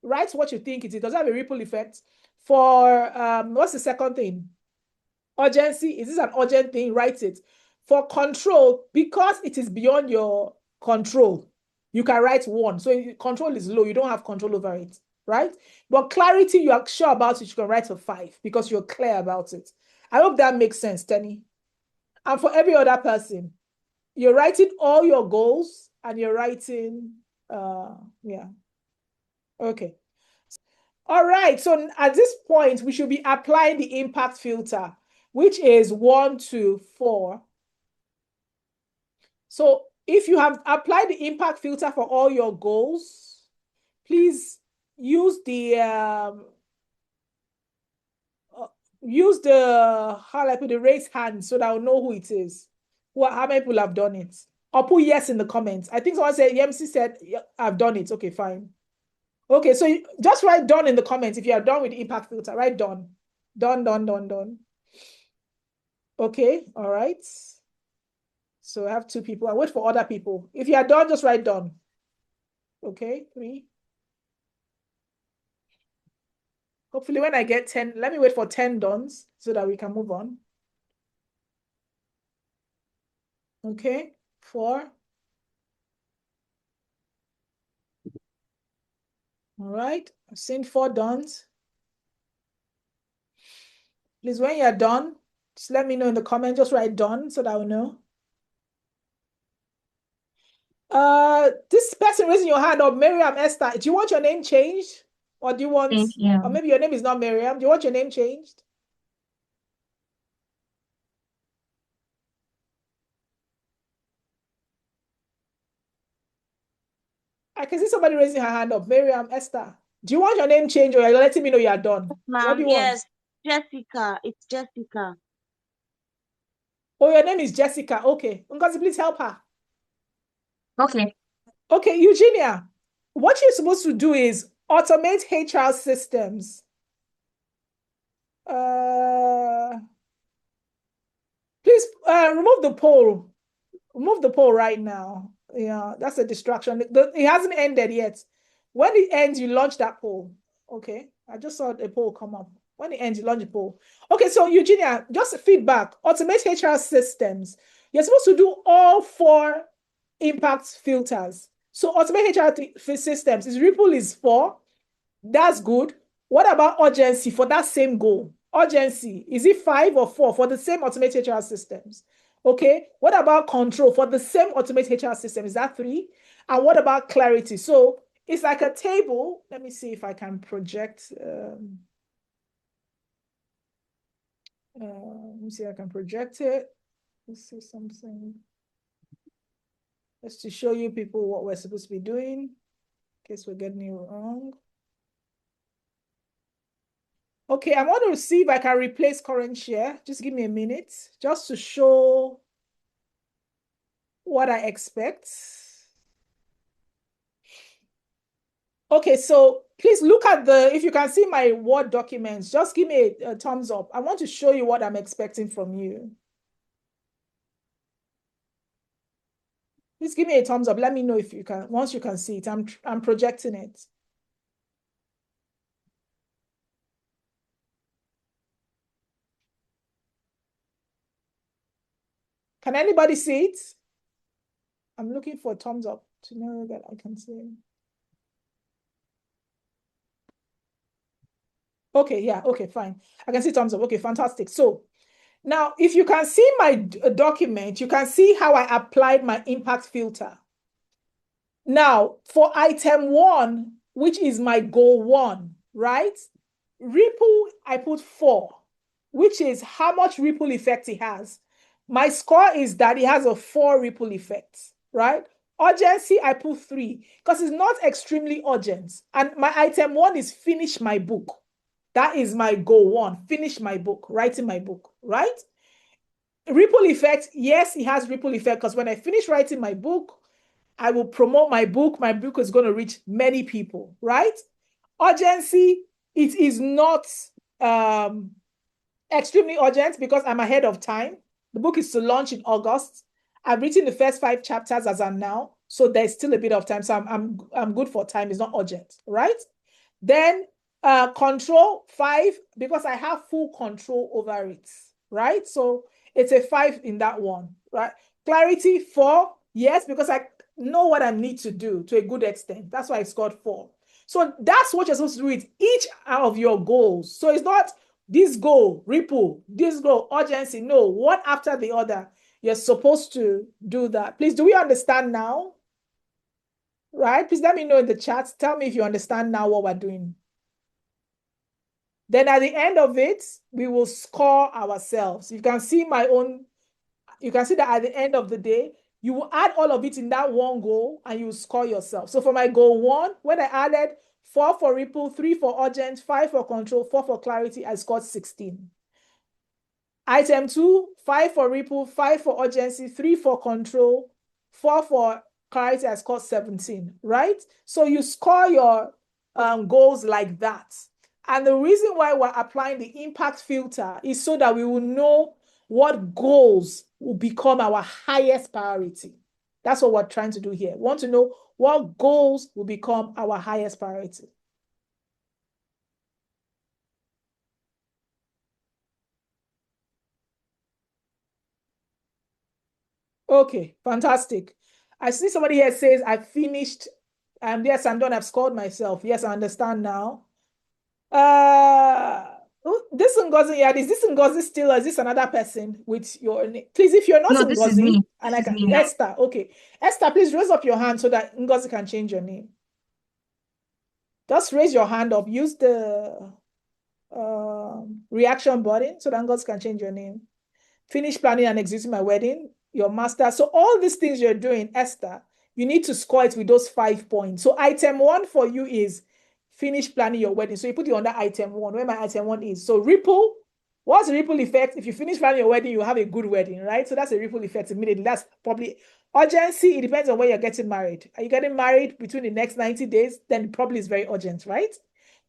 write what you think it is. Does it have a ripple effect? For what's the second thing? Urgency. Is this an urgent thing? Write it. For control, because it is beyond your control, you can write 1. So control is low. You don't have control over it, right? But clarity, you are sure about it, you can write a 5 because you're clear about it. I hope that makes sense, Tenny. And for every other person, you're writing all your goals and you're writing, yeah. Okay. All right. So at this point, we should be applying the impact filter, which is 1 to 4. So if you have applied the impact filter for all your goals, please use the how do I put the raise hand so that I'll know who it is. How many people have done it? Or put yes in the comments. I think someone said, EMC said, yeah, I've done it. Okay, fine. Okay, so just write done in the comments if you are done with the impact filter. Write done. Done, done, done, done. Okay, all right. So I have 2 people. I wait for other people. If you are done, just write done. Okay, 3. Hopefully when I get 10, let me wait for 10 dones so that we can move on. Okay, 4. All right, I've seen 4 dones. Please, when you're done, just let me know in the comment. Just write done so that I'll know. This person raising your hand up, Miriam Esther. Do you want your name changed? Or do you want, or maybe your name is not Miriam. Do you want your name changed? I can see somebody raising her hand up. Miriam, Esther. Do you want your name changed or you're letting me know you're done? What do Ma'am, you want? yes, Jessica. It's Jessica. Oh, your name is Jessica. Okay. Ngozi, please help her. Okay. Okay, Eugenia, what you're supposed to do is automate HR systems. Uh, please remove the poll. Remove the poll right now. Yeah, that's a distraction. It hasn't ended yet. When it ends, you launch that poll. Okay, I just saw the poll come up. When it ends, you launch the poll. Okay, so Eugenia, just feedback. Automate HR systems. You're supposed to do all four impact filters. So automate HR systems. Is Ripple is four. That's good. What about urgency for that same goal? Urgency, is it 5 or 4 for the same automated HR systems? Okay. What about control for the same automated HR system? Is that 3? And what about clarity? So it's like a table. Let me see if I can project. Let me see if I can project it. Let's see something. Just to show you people what we're supposed to be doing, in case we're getting it wrong. Okay, I want to see if I can replace current share. Just give me a minute, just to show what I expect. Okay, so please look at if you can see my Word documents, just give me a thumbs up. I want to show you what I'm expecting from you. Please give me a thumbs up. Let me know if you can, once you can see it. I'm projecting it. Can anybody see it? I'm looking for a thumbs up to know that I can see. Okay, yeah, okay, fine. I can see thumbs up. Okay, fantastic. So now, if you can see my document, you can see how I applied my impact filter. Now, for item 1, which is my goal 1, right? Ripple, I put 4, which is how much ripple effect it has. My score is that it has a 4 ripple effect, right? Urgency, I put 3 because it's not extremely urgent. And my item 1 is finish my book. That is my goal 1, finish my book, writing my book, right? Ripple effect, yes, it has ripple effect because when I finish writing my book, I will promote my book. My book is going to reach many people, right? Urgency, it is not extremely urgent because I'm ahead of time. The book is to launch in August. I've written the first 5 chapters as I'm now, so there's still a bit of time. So I'm good for time. It's not urgent, right? Then control 5 because I have full control over it, right? So it's a 5 in that one, right? Clarity 4, yes, because I know what I need to do to a good extent. That's why I scored 4. So that's what you're supposed to do with each of your goals. So it's not this goal, ripple, this goal, urgency. No, one after the other. You're supposed to do that. Please, do we understand now? Right? Please let me know in the chat. Tell me if you understand now what we're doing. Then at the end of it, we will score ourselves. You can see my own, you can see that at the end of the day, you will add all of it in that one goal and you will score yourself. So for my goal 1, when I added 4 for ripple, 3 for urgent, 5 for control, 4 for clarity, I scored 16. Item 2, 5 for ripple, 5 for urgency, 3 for control, 4 for clarity, I scored 17, right? So you score your goals like that. And the reason why we're applying the impact filter is so that we will know what goals will become our highest priority. That's what we're trying to do here. We want to know what goals will become our highest priority. Okay, fantastic. I see somebody here says, I finished. Yes, I'm done. I've scored myself. Yes, I understand now. This Ngozi, yeah, is this Ngozi still, or is this another person with your name? Please, if you're not No, this is Ngozi, me. and This I is can, me now. Esther, okay. Esther, please raise up your hand so that Ngozi can change your name. Just raise your hand up. Use the reaction button so that Ngozi can change your name. Finish planning and executing my wedding, your master. So all these things you're doing, Esther, you need to score it with those 5 points. So item 1 for you is finish planning your wedding. So you put it under item 1, where my item 1 is. So ripple, what's the ripple effect? If you finish planning your wedding, you have a good wedding, right? So that's a ripple effect immediately. That's probably urgency. It depends on when you're getting married. Are you getting married between the next 90 days? Then it probably is very urgent, right?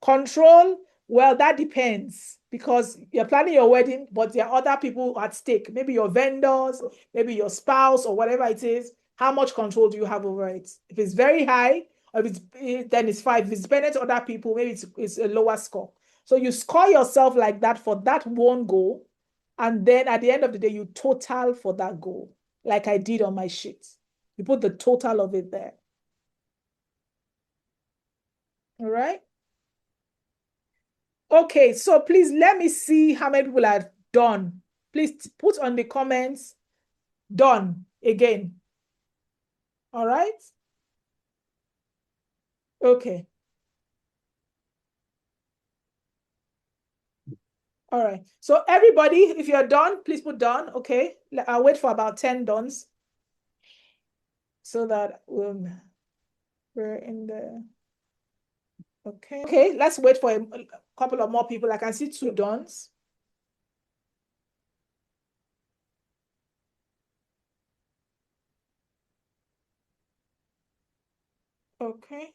Control, well, that depends because you're planning your wedding, but there are other people at stake. Maybe your vendors, maybe your spouse or whatever it is. How much control do you have over it? If it's very high, or if it's then it's 5. If it's dependent on other people, maybe it's a lower score. So you score yourself like that for that one goal, and then at the end of the day, you total for that goal, like I did on my sheet. You put the total of it there. All right. Okay, so please let me see how many people are done. Please put on the comments, done again. All right. Okay. All right. So everybody, if you're done, please put done. Okay. I'll wait for about 10 dones so that we're in the... Okay. Okay, let's wait for a couple of more people. I can see 2 dones. Okay.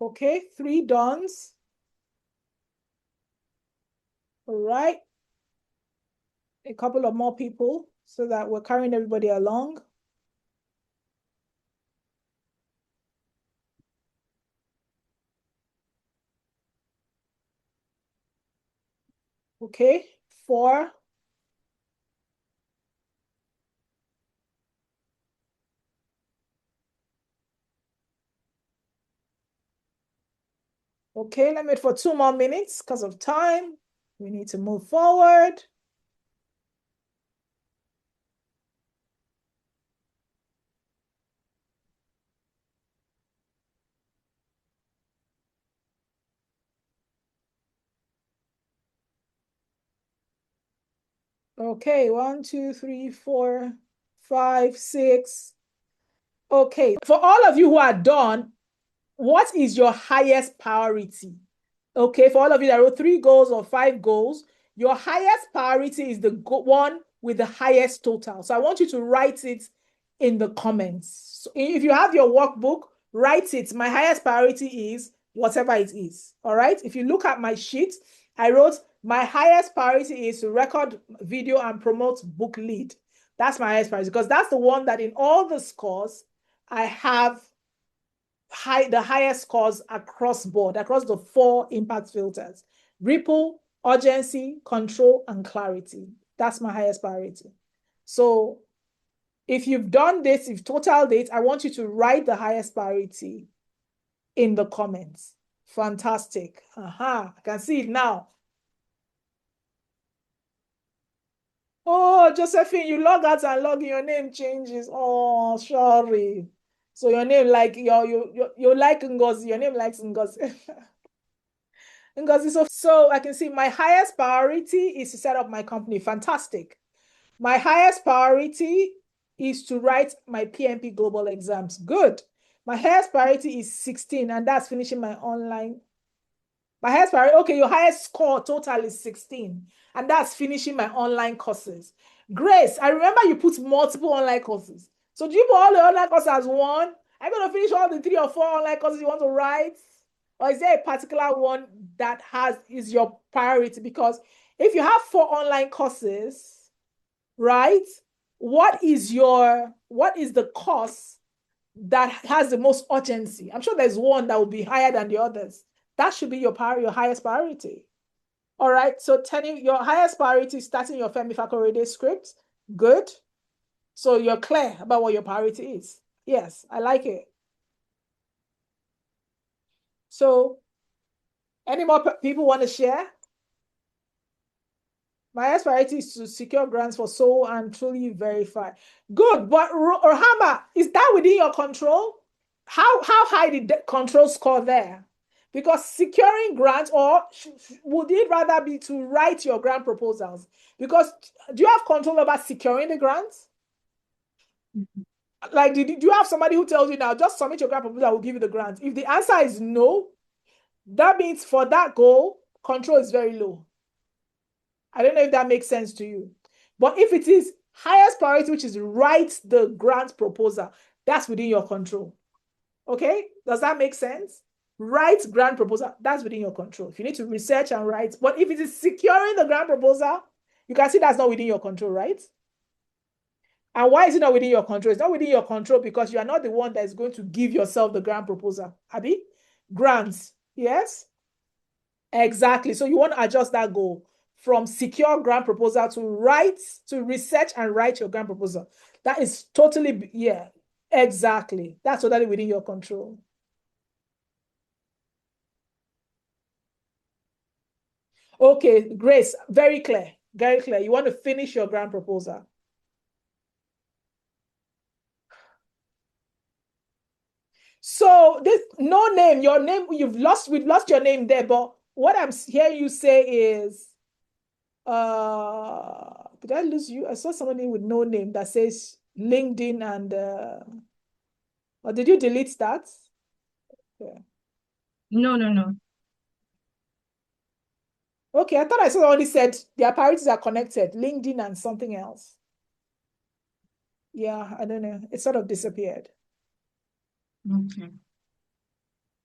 Okay, 3 dones. All right. A couple of more people so that we're carrying everybody along. Okay, 4. Okay, let me wait for 2 more minutes because of time. We need to move forward. Okay, 1, 2, 3, 4, 5, 6. Okay, for all of you who are done, what is your highest priority? Okay, for all of you that wrote 3 goals or 5 goals, your highest priority is the one with the highest total. So I want you to write it in the comments. So if you have your workbook, write it. My highest priority is whatever it is. All right. If you look at my sheet, I wrote my highest priority is to record video and promote book lead. That's my highest priority because that's the one that in all the scores I have the highest scores across board, across the 4 impact filters: ripple, urgency, control, and clarity. That's my highest priority. So if you've done this, if totaled it, I want you to write the highest priority in the comments. Fantastic. I can see it now. Oh, Josephine, you log out and log in, your name changes. Oh, sorry. So your name like you like Ngozi, your name likes Ngozi. Ngozi, so I can see my highest priority is to set up my company. Fantastic. My highest priority is to write my PMP global exams. Good. My highest priority is 16, and that's finishing my online. My highest priority, okay, your highest score total is 16, and that's finishing my online courses. Grace, I remember you put multiple online courses. So do you put all the online courses as one? I'm going to finish all the 3 or 4 online courses you want to write? Or is there a particular one that is your priority? Because if you have 4 online courses, right, what is the course that has the most urgency? I'm sure there's one that will be higher than the others. That should be your highest priority. All right, so telling your highest priority is starting your Femi Fakorede script. Good. So you're clear about what your priority is. Yes, I like it. So any more people want to share? My highest priority is to secure grants for Soul and Truly Verify. Good, but Rahama, is that within your control? How high did the control score there? Because securing grants, or would it rather be to write your grant proposals? Because do you have control over securing the grants? Like, do you have somebody who tells you now, just submit your grant proposal, I will give you the grant? If the answer is no, that means for that goal, control is very low. I don't know if that makes sense to you. But if it is highest priority, which is write the grant proposal, that's within your control. Okay? Does that make sense? Write grant proposal, that's within your control. If you need to research and write, but if it is securing the grant proposal, you can see that's not within your control, right? And why is it not within your control? It's not within your control because you are not the one that is going to give yourself the grant proposal. Abi? Grants, yes? Exactly. So you want to adjust that goal from secure grant proposal to research and write your grant proposal. That is totally, yeah, exactly. That's totally within your control. Okay, Grace, very clear, very clear. You want to finish your grant proposal. So this no name, your name, we've lost your name there, but what I'm hearing you say is, did I lose you? I saw somebody with no name that says LinkedIn and, or did you delete that? Yeah. No. Okay, I thought I saw somebody said their priorities are connected, LinkedIn and something else. Yeah, I don't know. It sort of disappeared. Okay.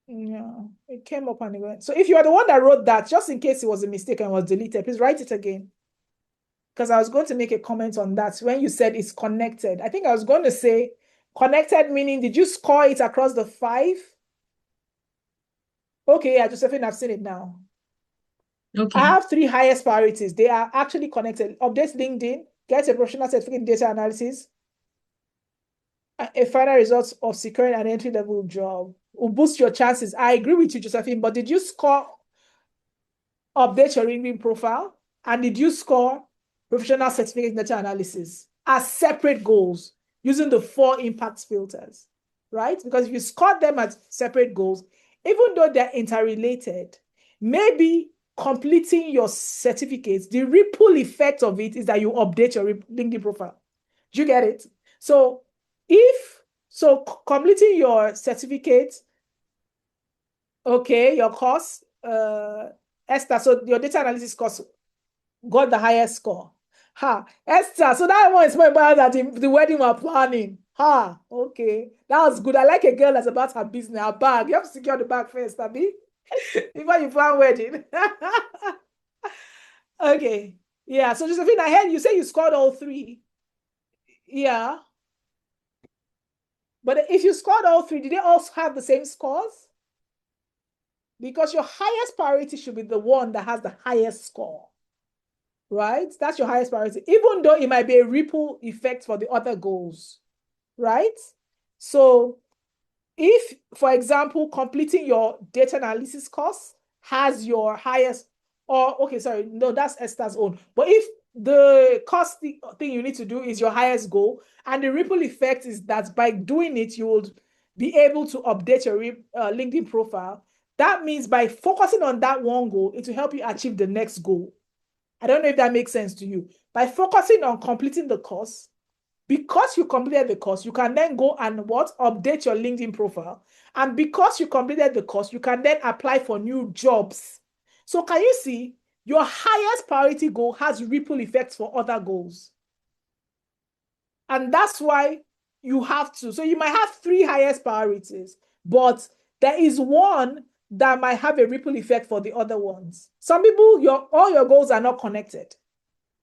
Yeah, it came up and it went. So if you are the one that wrote that, just in case it was a mistake and was deleted, please write it again. Because I was going to make a comment on that when you said it's connected. I think I was going to say connected meaning, did you score it across the 5? Okay, yeah, Josephine, I've seen it now. I Okay. have 3 highest priorities. They are actually connected. Update LinkedIn, get a professional certificate in data analysis, a final result of securing an entry-level job will boost your chances. I agree with you, Josephine, but did you score update your LinkedIn profile? And did you score professional certificate in data analysis as separate goals using the 4 impact filters, right? Because if you score them as separate goals, even though they're interrelated, maybe completing your certificates, the ripple effect of it is that you update your LinkedIn profile. Do you get it? So completing your certificate, okay, your course, Esther, so your data analysis course got the highest score. Ha, Esther, so that one is more important than the wedding we're planning. Ha, okay. That was good. I like a girl that's about her business, her bag. You have to secure the bag first, Abby, before you plan wedding. Okay. Yeah, so Josephine, I heard you say you scored all 3. Yeah. But if you scored all 3, did they also have the same scores? Because your highest priority should be the one that has the highest score, right? That's your highest priority, even though it might be a ripple effect for the other goals, right? So if, for example, completing your data analysis course has your highest, or okay, sorry, no, that's Esther's own. But if the cost thing you need to do is your highest goal, and the ripple effect is that by doing it, you will be able to update your LinkedIn profile. That means by focusing on that one goal, it will help you achieve the next goal. I don't know if that makes sense to you. By focusing on completing the course, because you completed the course, you can then go and update your LinkedIn profile. And because you completed the course, you can then apply for new jobs. So can you see your highest priority goal has ripple effects for other goals? And that's why you have to. So you might have 3 highest priorities, but there is one that might have a ripple effect for the other ones. Some people, all your goals are not connected,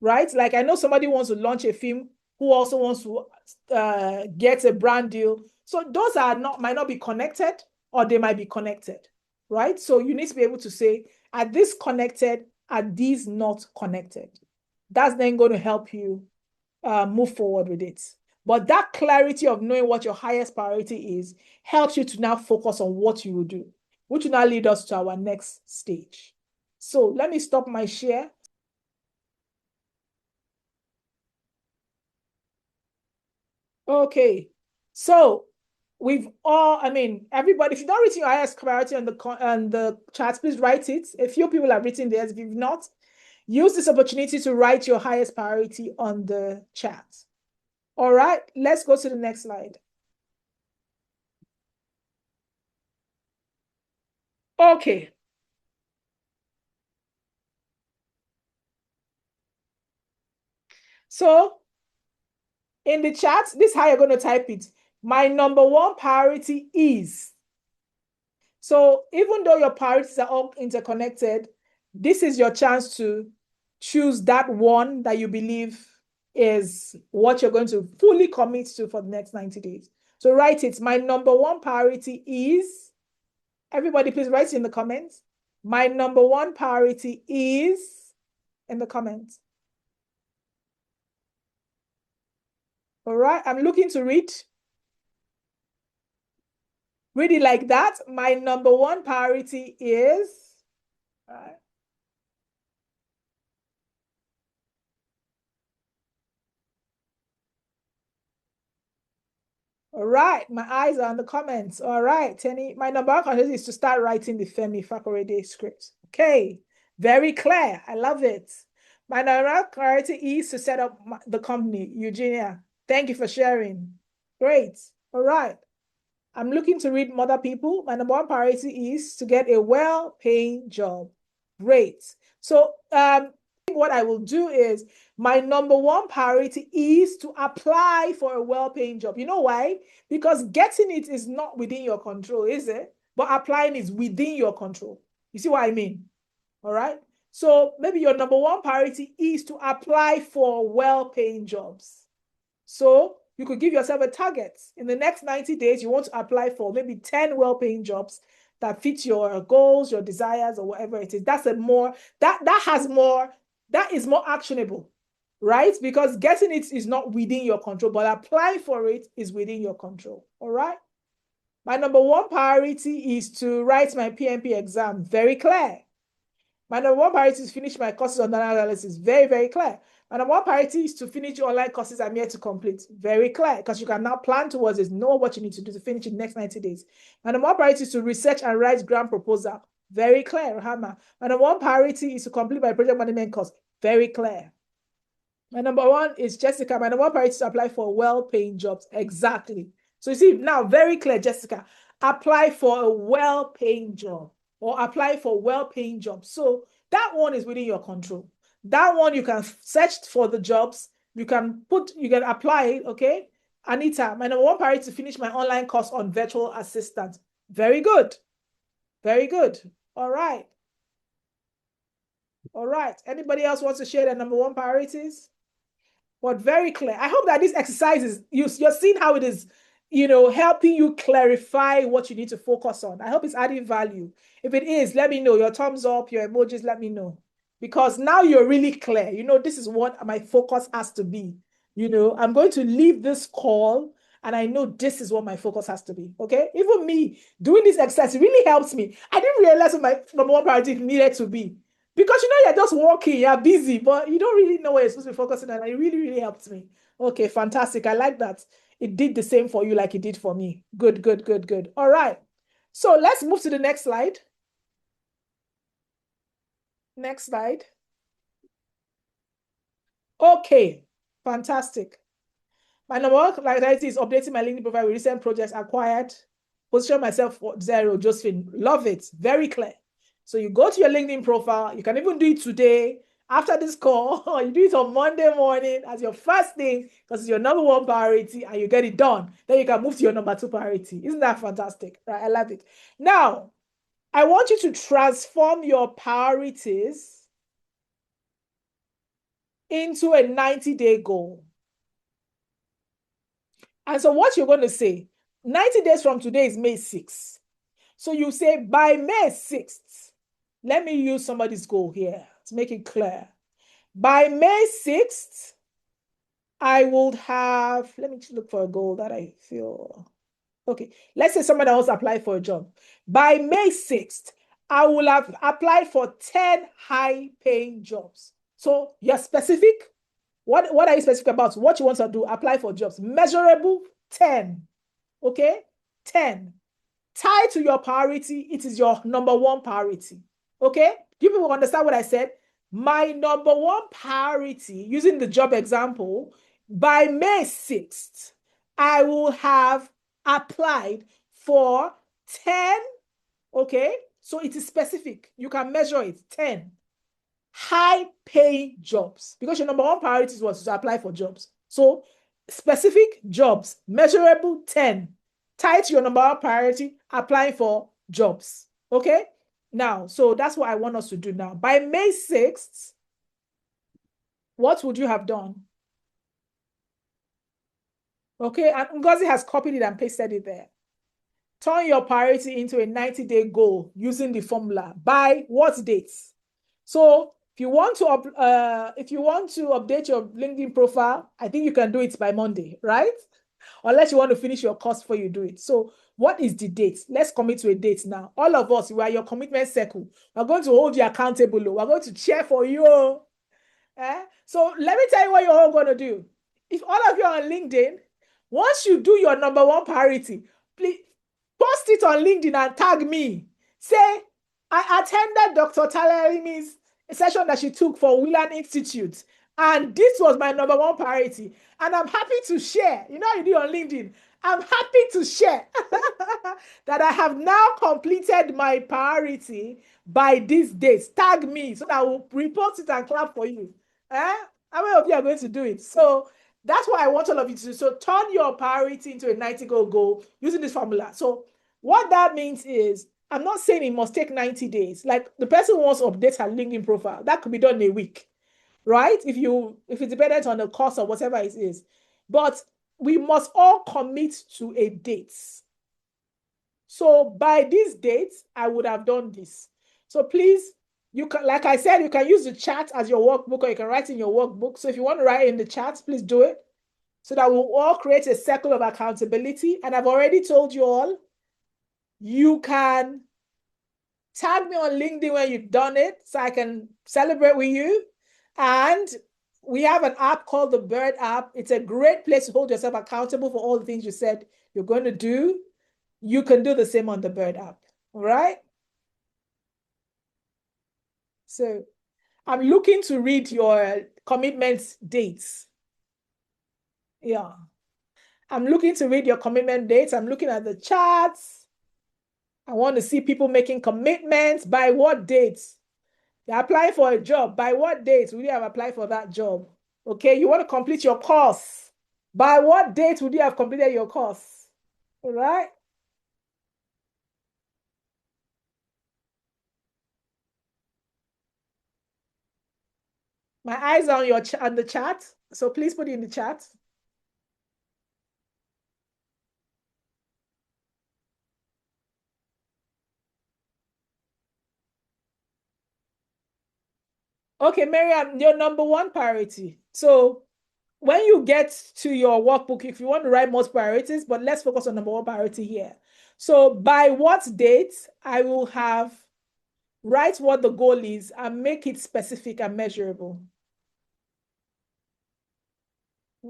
right? Like I know somebody wants to launch a film who also wants to get a brand deal. So those might not be connected, or they might be connected, right? So you need to be able to say, are these connected? Are these not connected? That's then going to help you move forward with it. But that clarity of knowing what your highest priority is helps you to now focus on what you will do, which will now lead us to our next stage. So let me stop my share. Okay, so we've all, I mean, everybody, if you've not written your highest priority on the chat, please write it. A few people have written theirs. If you've not, use this opportunity to write your highest priority on the chat. All right, let's go to the next slide. Okay. So in the chat, this is how you're going to type it. My number one priority is. So even though your priorities are all interconnected, this is your chance to choose that one that you believe is what you're going to fully commit to for the next 90 days. So write it. My number one priority is, everybody please write it in the comments. My number one priority is in the comments. All right, I'm looking to read. Read it like that. My number one priority is, all right. All right, my eyes are on the comments. All right, Tenny, my number one priority is to start writing the Femi Fakorede script. Okay, very clear. I love it. My number one priority is to set up the company, Eugenia. Thank you for sharing. Great. All right. I'm looking to read Mother People. My number one priority is to get a well-paying job. Great. So what I will do is my number one priority is to apply for a well-paying job. You know why? Because getting it is not within your control, is it? But applying is within your control. You see what I mean? All right. So maybe your number one priority is to apply for well-paying jobs. So you could give yourself a target. In the next 90 days, you want to apply for maybe 10 well-paying jobs that fit your goals, your desires, or whatever it is. That's a more, that is more actionable, right? Because getting it is not within your control, but applying for it is within your control. All right. My number one priority is to write my PMP exam. Very clear. My number one priority is to finish my courses on data analysis. Very, very clear. My number one priority is to finish your online courses I'm here to complete. Very clear, because you can now plan towards this, know what you need to do to finish in the next 90 days. My number one priority is to research and write grant proposal. Very clear, Rahama. My number one priority is to complete my project management course. Very clear. My number one is Jessica. My number one priority is to apply for well-paying jobs. Exactly. So you see, now very clear, Jessica. Apply for a well-paying job or apply for well-paying jobs. So that one is within your control. That one you can search for the jobs. You can apply it, okay? Anita, my number one priority is to finish my online course on virtual assistant. Very good. Very good. All right. All right. Anybody else wants to share their number one priorities? But very clear. I hope that this exercise is, you're seeing how it is, helping you clarify what you need to focus on. I hope it's adding value. If it is, let me know. Your thumbs up, your emojis, let me know. Because now you're really clear. This is what my focus has to be. I'm going to leave this call and I know this is what my focus has to be. Okay? Even me doing this exercise really helps me. I didn't realize what my number one priority needed to be. Because you're just working, you're busy, but you don't really know what you're supposed to be focusing on. It really, really helped me. Okay, fantastic. I like that. It did the same for you like it did for me. Good, good, good, good. All right. So let's move to the next slide. Next slide. Okay, fantastic. My number one priority is updating my LinkedIn profile with recent projects acquired. Position myself for 0, Josephine. Love it. Very clear. So you go to your LinkedIn profile. You can even do it today after this call, or you do it on Monday morning as your first thing because it's your number one priority and you get it done. Then you can move to your number two priority. Isn't that fantastic? Right? I love it. Now, I want you to transform your priorities into a 90-day goal. And so what you're going to say, 90 days from today is May 6th. So you say by May 6th, let me use somebody's goal here to make it clear. By May 6th, I would have, let me look for a goal that I feel, okay. Let's say somebody else applied for a job. By May 6th, I will have applied for 10 high-paying jobs. So you're specific. What are you specific about? What you want to do? Apply for jobs. Measurable, 10. Okay? 10. Tie to your priority, it is your number one priority. Okay? You people understand what I said? My number one priority, using the job example, by May 6th, I will have applied for 10. Okay? So it is specific. You can measure it. 10 high-paying jobs, because your number one priority was to apply for jobs. So specific jobs, measurable 10, tied to your number one priority, applying for jobs. Okay? Now, so that's what I want us to do now. By May 6th, what would you have done? Okay, and Ngozi has copied it and pasted it there. Turn your priority into a 90-day goal using the formula. By what dates? So if you want to update your LinkedIn profile, I think you can do it by Monday, right? Unless you want to finish your course before you do it. So what is the date? Let's commit to a date now. All of us, we are your commitment circle. We're going to hold you accountable. We're going to cheer for you. So let me tell you what you're all going to do. If all of you are on LinkedIn, once you do your number one priority, please post it on LinkedIn and tag me. Say, I attended Dr. Talerimi's session that she took for Whelan Institute, and this was my number one priority. And I'm happy to share, you know how you do on LinkedIn, I'm happy to share that I have now completed my priority by this date. Tag me so that I will repost it and clap for you. How many of you are going to do it? So that's what I want all of you to do. So turn your priority into a 90-day goal using this formula. So what that means is, I'm not saying it must take 90 days. Like the person who wants to update her LinkedIn profile, that could be done in a week, right? If it's dependent on the course or whatever it is. But we must all commit to a date. So by this date, I would have done this. So please, you can, like I said, you can use the chat as your workbook, or you can write in your workbook. So if you want to write in the chat, please do it, so that we'll all create a circle of accountability. And I've already told you all, you can tag me on LinkedIn when you've done it so I can celebrate with you. And we have an app called the Bird app. It's a great place to hold yourself accountable for all the things you said you're going to do. You can do the same on the Bird app. All right? So I'm looking to read your commitment dates. Yeah. I'm looking to read your commitment dates. I'm looking at the charts. I want to see people making commitments. By what dates? You're applying for a job. By what date would you have applied for that job? Okay, you want to complete your course. By what date would you have completed your course? All right? My eyes are on the chat, so please put it in the chat. Okay, Miriam, your number one priority. So when you get to your workbook, if you want to write most priorities, but let's focus on number one priority here. So by what date I will have write what the goal is and make it specific and measurable.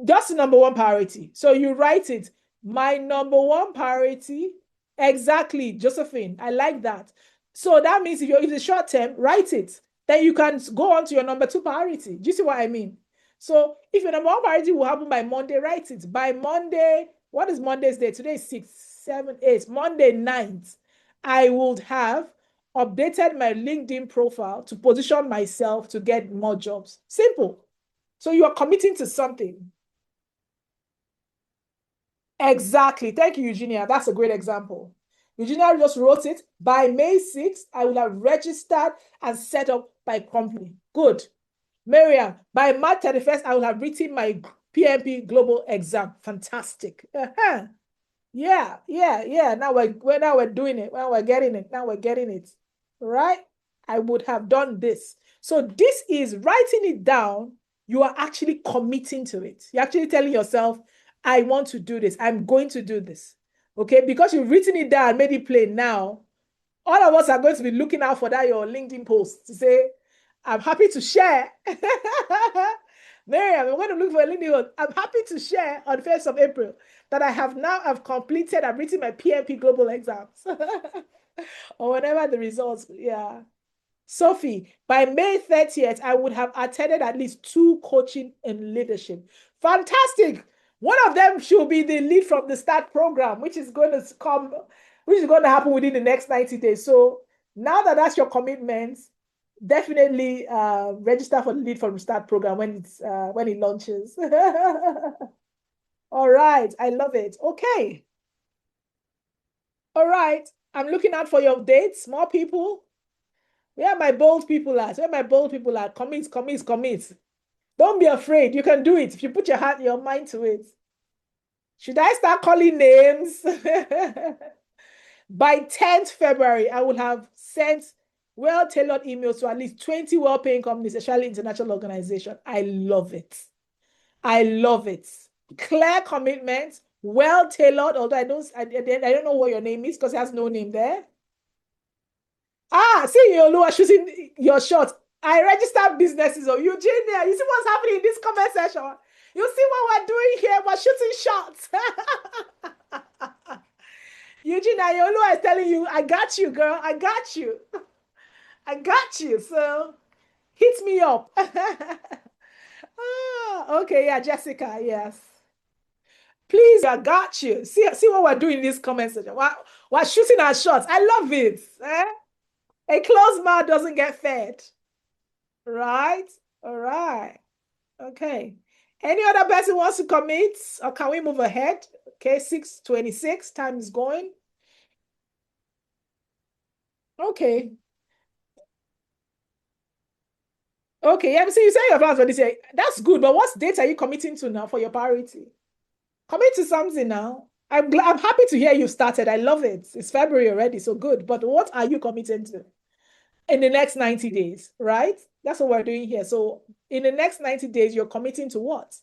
Just the number one priority. So you write it, my number one priority. Exactly, Josephine. I like that. So that means if it's short term, write it. Then you can go on to your number two priority. Do you see what I mean? So if your number one priority will happen by Monday, write it. By Monday, what is Monday's day? Today is 6, 7, 8. Monday 9th, I would have updated my LinkedIn profile to position myself to get more jobs. Simple. So you are committing to something. Exactly. Thank you, Eugenia. That's a great example. Eugenia just wrote it. By May 6th, I will have registered and set up my company. Good. Miriam, by March 31st, I will have written my PMP global exam. Fantastic. Yeah. Now we're doing it. Now we're getting it. Right? I would have done this. So this is writing it down. You are actually committing to it. You're actually telling yourself, I want to do this. I'm going to do this. Okay? Because you've written it down, made it plain now. All of us are going to be looking out for that your LinkedIn post to say, I'm happy to share Miriam, I'm going to look for a leading host. I'm happy to share on 1st of April that I've completed, I've written my PMP global exams. Or whatever the results, yeah. Sophie, by May 30th, I would have attended at least 2 coaching in leadership. Fantastic. One of them should be the lead from the start program, which is going to happen within the next 90 days. So now that that's your commitment, definitely register for the lead from the start program when it launches. All right, I love it. Okay. All right, I'm looking out for your dates. More people. Where my bold people are? Where my bold people are? Commit, commit, commit. Don't be afraid. You can do it if you put your mind to it. Should I start calling names? By 10th February, I will have sent well-tailored emails to at least 20 well-paying companies, especially international organizations. I love it. I love it. Clear commitment, well-tailored, although I don't know what your name is because it has no name there. See, you are shooting your shot. I register businesses of Eugenia. You see what's happening in this comment section? You see what we're doing here? We're shooting shots. Eugenia Yolu is telling you, I got you, girl. I got you. I got you. So hit me up. Okay, yeah, Jessica, yes. Please, I got you. See what we're doing in this comment section. We're shooting our shots. I love it. A closed mouth doesn't get fed. Right? All right. Okay. Any other person wants to commit? Or can we move ahead? Okay, 6:26. Time is going. Okay. Okay, yeah, so you say your plans for this year. That's good, but what date are you committing to now for your priority? Commit to something now. I'm happy to hear you started. I love it. It's February already, so good. But what are you committing to in the next 90 days, right? That's what we're doing here. So in the next 90 days, you're committing to what?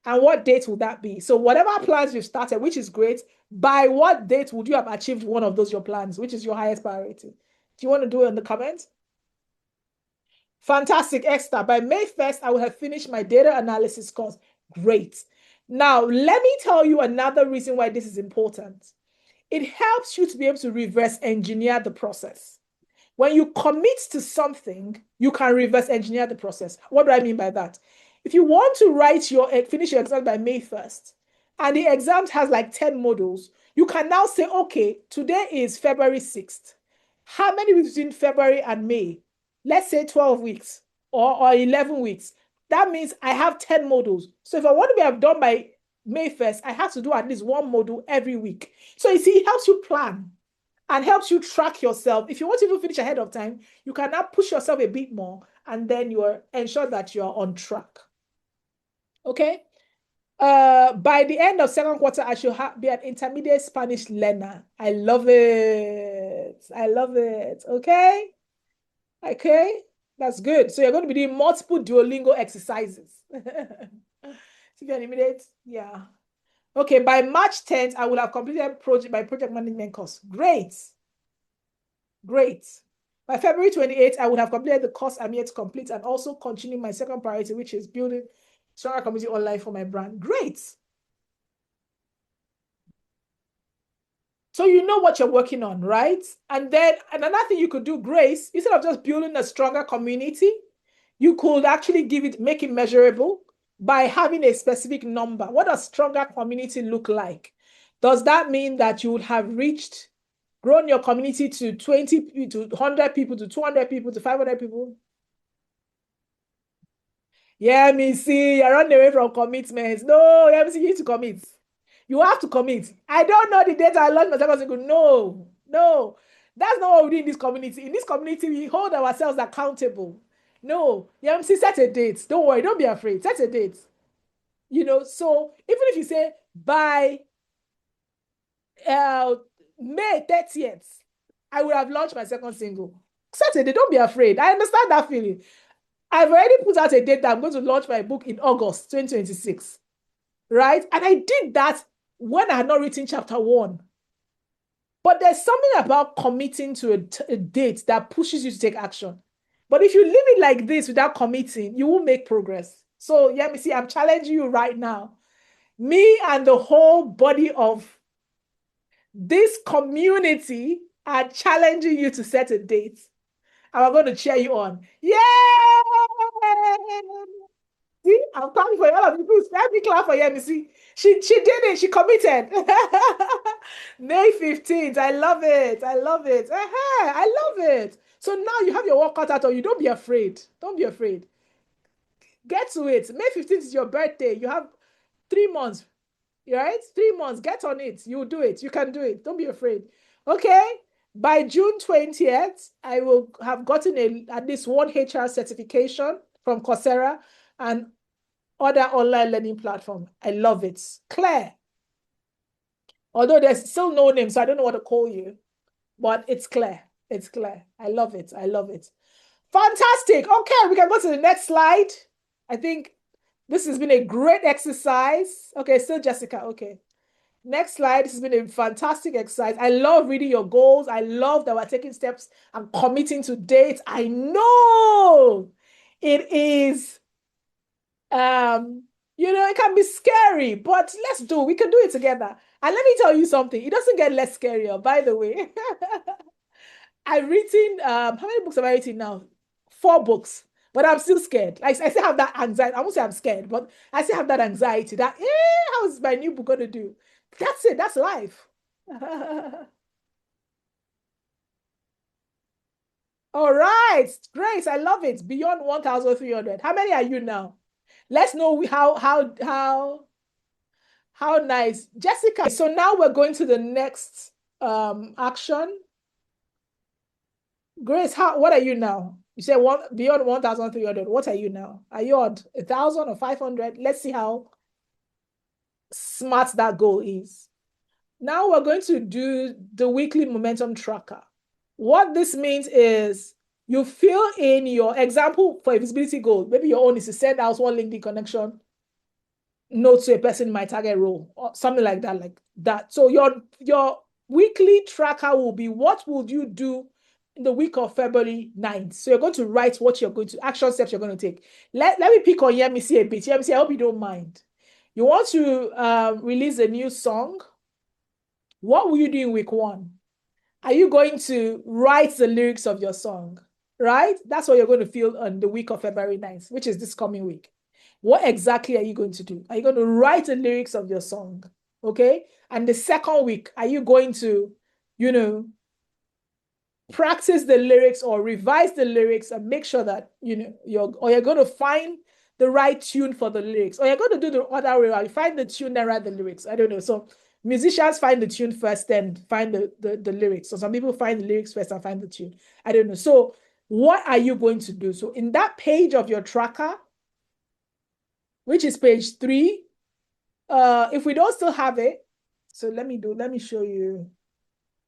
And what date would that be? So whatever plans you've started, which is great, by what date would you have achieved one of those your plans, which is your highest priority? Do you want to do it in the comments? Fantastic, Esther. By May 1st, I will have finished my data analysis course. Great. Now, let me tell you another reason why this is important. It helps you to be able to reverse engineer the process. When you commit to something, you can reverse engineer the process. What do I mean by that? If you want to finish your exam by May 1st, and the exam has like 10 modules, you can now say, okay, today is February 6th. How many weeks between February and May? Let's say 12 weeks or 11 weeks. That means I have 10 modules. So if I want to have done by May 1st, I have to do at least one module every week. So you see, it helps you plan and helps you track yourself. If you want to finish ahead of time, you can now push yourself a bit more and then you ensure that you're on track. Okay? By the end of second quarter, I should be an intermediate Spanish learner. I love it. I love it. Okay? Okay, that's good. So you're going to be doing multiple Duolingo exercises. To be an immediate, yeah. Okay, by March 10th, I will have completed my project management course. Great. Great. By February 28th, I would have completed the course I'm yet to complete and also continue my second priority, which is building stronger community online for my brand. Great. So you know what you're working on, right? And then another thing you could do, Grace, instead of just building a stronger community, you could actually make it measurable by having a specific number. What does stronger community look like? Does that mean that you would have grown your community to 20, to 100 people, to 200 people, to 500 people? Yeah, me see, you're running away from commitments. No, yeah, me see, you need to commit. You have to commit. I don't know the data I learned my second single. No. That's not what we do in this community. In this community, we hold ourselves accountable. No, yeah, see, set a date. Don't worry, don't be afraid. Set a date. So even if you say by May 30th, I will have launched my second single. Set a date, don't be afraid. I understand that feeling. I've already put out a date that I'm going to launch my book in August 2026. Right? And I did that when I had not written chapter 1. But there's something about committing to a date that pushes you to take action. But if you leave it like this without committing, you won't make progress. So yeah, me see, I'm challenging you right now. Me and the whole body of this community are challenging you to set a date. And we're going to cheer you on. Yay! See, I'm clapping for all of you. Please let me clap for you. See, she did it. She committed. May 15th. I love it. I love it. I love it. So now you have your work cut out, or you don't be afraid. Don't be afraid. Get to it. May 15th is your birthday. You have 3 months, right? 3 months. Get on it. You'll do it. You can do it. Don't be afraid. Okay. By June 20th, I will have gotten at least one HR certification from Coursera and other online learning platform. I love it. Claire. Although there's still no name, so I don't know what to call you, but it's Claire. It's Claire. I love it. I love it. Fantastic. Okay, we can go to the next slide. I think this has been a great exercise. Okay, still Jessica. Okay. Next slide. This has been a fantastic exercise. I love reading your goals. I love that we're taking steps and committing to dates. I know it is, it can be scary, but let's do it. We can do it together. And let me tell you something. It doesn't get less scarier, by the way. I've written, how many books have I written now? 4 books, but I'm still scared. Like, I still have that anxiety. I won't say I'm scared, but I still have that anxiety that, how is my new book going to do? That's it. That's life. All right. Grace, I love it. Beyond 1,300. How many are you now? Let's know how nice. Jessica. So now we're going to the next action. Grace, what are you now? You said beyond 1,300. What are you now? Are you on 1,000 or 500? Let's see how smart that goal is. Now we're going to do the weekly momentum tracker. What this means is you fill in your example for a visibility goal. Maybe your own is to send out one LinkedIn connection note to a person in my target role or something like that. So your weekly tracker will be what would you do in the week of February 9th. So you're going to write what you're going to, action steps you're going to take. Let me pick on Yemisi a bit. Yemisi, I hope you don't mind. You want to release a new song. What will you do in week 1? Are you going to write the lyrics of your song? Right? That's what you're going to feel on the week of February 9th, which is this coming week. What exactly are you going to do? Are you going to write the lyrics of your song? Okay. And the second week, are you going to, practice the lyrics or revise the lyrics and make sure that, you're going to find the right tune for the lyrics, or you're going to do the other way around. You find the tune and write the lyrics. I don't know. So musicians find the tune first, then find the lyrics. So some people find the lyrics first and find the tune. I don't know. So what are you going to do? So in that page of your tracker, which is page 3, if we don't still have it, so let me show you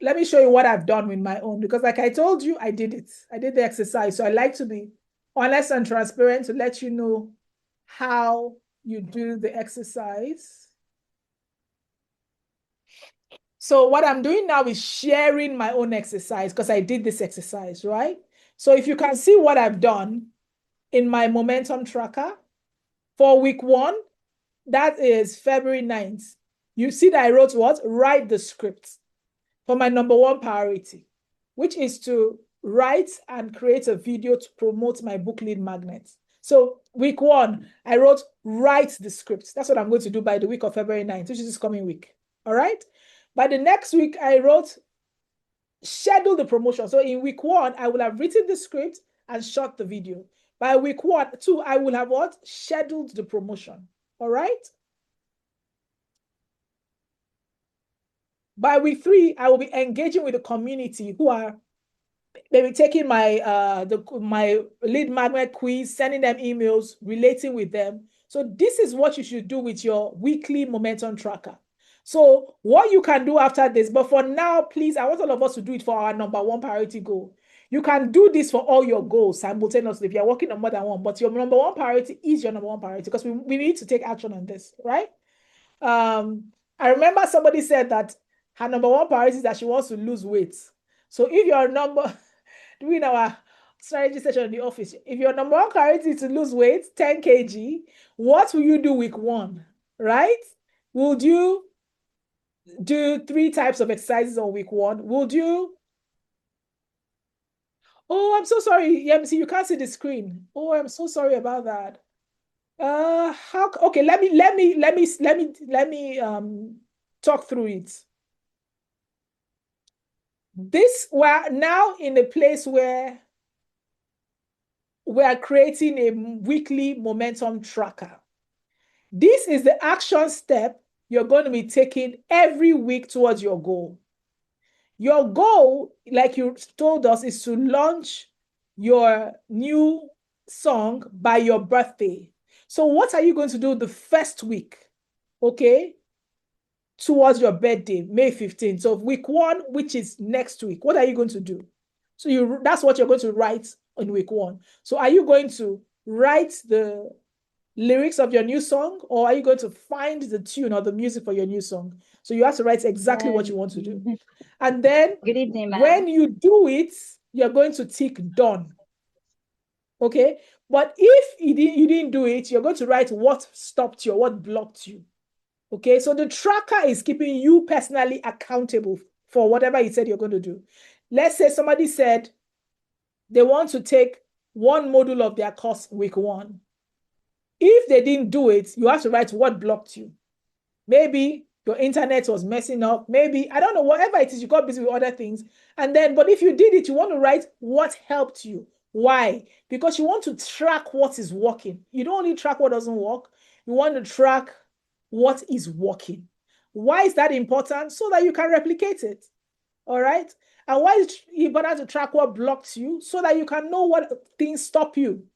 what I've done with my own, because like I told you, I did it. I did the exercise. So I like to be honest and transparent to let you know how you do the exercise. So what I'm doing now is sharing my own exercise because I did this exercise, right? So if you can see what I've done in my momentum tracker for week 1, that is February 9th. You see that I wrote what? Write the script for my number 1 priority, which is to write and create a video to promote my book lead magnet. So week 1, I wrote write the script. That's what I'm going to do by the week of February 9th, which is this coming week. All right. By the next week, I wrote schedule the promotion. So in week 1, I will have written the script and shot the video. By week 2, I will have what? Scheduled the promotion. All right. By week 3, I will be engaging with the community who are maybe taking my lead magnet quiz, sending them emails, relating with them. So this is what you should do with your weekly momentum tracker. So what you can do after this, but for now, please, I want all of us to do it for our number 1 priority goal. You can do this for all your goals simultaneously if you're working on more than one, but your number 1 priority is your number 1 priority because we need to take action on this, right? I remember somebody said that her number 1 priority is that she wants to lose weight. So if you're doing our strategy session in the office. If your number one priority is to lose weight, 10 kg, what will you do week 1? Right? Would you do 3 types of exercises on week 1? Would you? Oh, I'm so sorry. Yeah, see, you can't see the screen. Oh, I'm so sorry about that. How? Okay, let me talk through it. We're now in a place where we are creating a weekly momentum tracker. This is the action step you're going to be taking every week towards your goal. Your goal, like you told us, is to launch your new song by your birthday. So what are you going to do the first week? Okay, towards your birthday, May 15th. So week 1, which is next week, what are you going to do? So that's what you're going to write in week 1. So are you going to write the lyrics of your new song, or are you going to find the tune or the music for your new song? So you have to write exactly what you want to do. And then Good evening, ma'am. when you do it, you're going to tick done. Okay? But if you didn't do it, you're going to write what stopped you or what blocked you. Okay? So the tracker is keeping you personally accountable for whatever you said you're going to do. Let's say somebody said they want to take 1 module of their course week 1. If they didn't do it, you have to write what blocked you. Maybe your internet was messing up. Maybe, I don't know, whatever it is, you got busy with other things. But if you did it, you want to write what helped you. Why? Because you want to track what is working. You don't only track what doesn't work. You want to track what is working. Why is that important? So that you can replicate it. All right? And why is it important to track what blocks you? So that you can know what things stop you.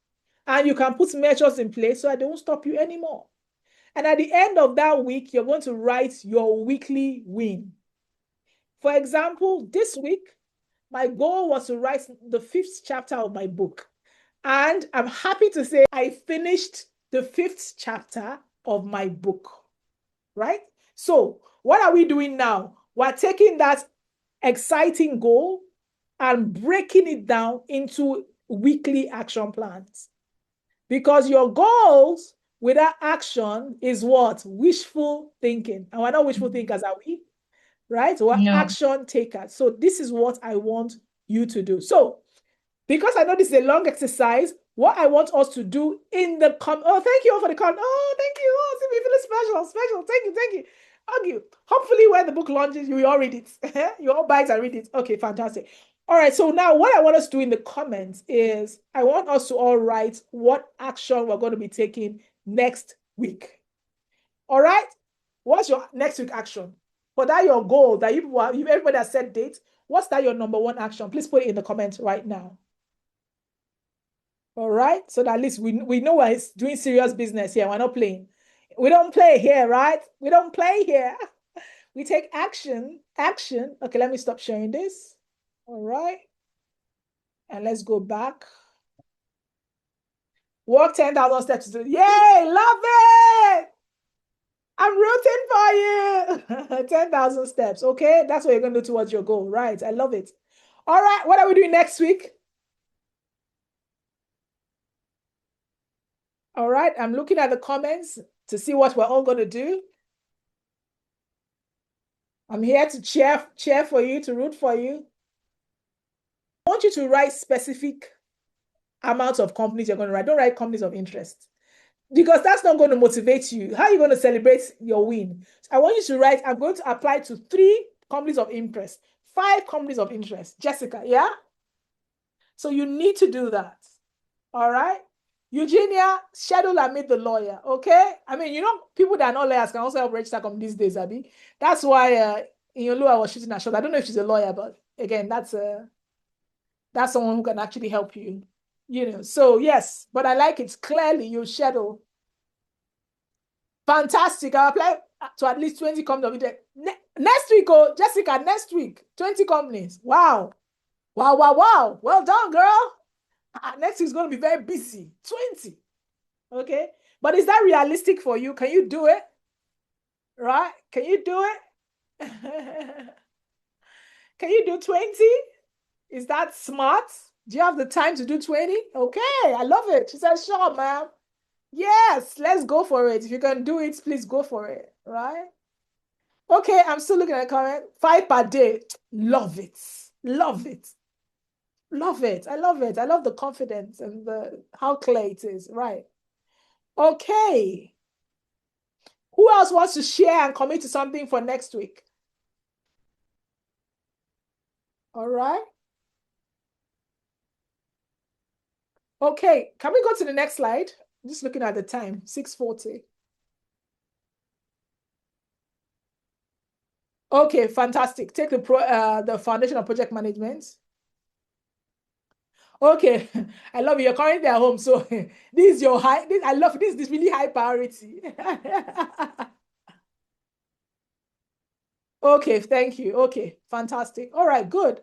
And you can put measures in place so that they won't stop you anymore. And at the end of that week, you're going to write your weekly win. For example, this week, my goal was to write the 5th chapter of my book. And I'm happy to say I finished the 5th chapter of my book, right? So what are we doing now? We're taking that exciting goal and breaking it down into weekly action plans. Because your goals without action is what? Wishful thinking. And we're not wishful thinkers, are we? Right? We're action takers. So this is what I want you to do. So because I know this is a long exercise, what I want us to do in the oh, thank you all for the comment. Oh, thank you. Oh, see, we feel special. Thank you. Okay. Hopefully when the book launches, you will all read it. You all buy it and read it. Okay, fantastic. All right, so now what I want us to do in the comments is I want us to all write what action we're going to be taking next week. All right? What's your next week action? For that your goal that everybody has set dates, what's that your number 1 action? Please put it in the comments right now. All right? So that at least we know we're doing serious business here. We're not playing. We don't play here, right? We don't play here. We take action. Okay, let me stop sharing this. All right. And let's go back. Walk 10,000 steps. Yay, love it. I'm rooting for you. 10,000 steps. Okay, that's what you're going to do towards your goal. Right. I love it. All right. What are we doing next week? All right. I'm looking at the comments to see what we're all going to do. I'm here to cheer for you, to root for you. I want you to write specific amounts of companies you're going to write. Don't write companies of interest, because that's not going to motivate you. How are you going to celebrate your win? So I want you to write, I'm going to apply to 3 companies of interest, 5 companies of interest. Jessica, yeah? So you need to do that. All right? Eugenia, schedule and meet the lawyer, okay? I mean, people that are not lawyers can also help register company these days, Abby. That's why Inyolu was shooting a shot. I don't know if she's a lawyer, but again, that's someone who can actually help you. So yes, but I like it. Clearly, you schedule. Fantastic. I'll apply to at least 20 companies. Next week, Jessica, next week, 20 companies. Wow. Well done, girl. Next week's going to be very busy. 20. Okay. But is that realistic for you? Can you do it? Right? Can you do it? Can you do 20? Is that smart? Do you have the time to do 20? Okay, I love it. She said, sure, ma'am. Yes, let's go for it. If you can do it, please go for it, right? Okay, I'm still looking at the comment. 5 per day. Love it. Love it. Love it. I love it. I love the confidence and the how clear it is. Right. Okay. Who else wants to share and commit to something for next week? All right. Okay. Can we go to the next slide? Just looking at the time, 6:40. Okay, fantastic. Take the foundation of project management. Okay, I love you. You're currently at home, so this is your high. This, I love this. This really high priority. Okay, thank you. Okay, fantastic. All right, good.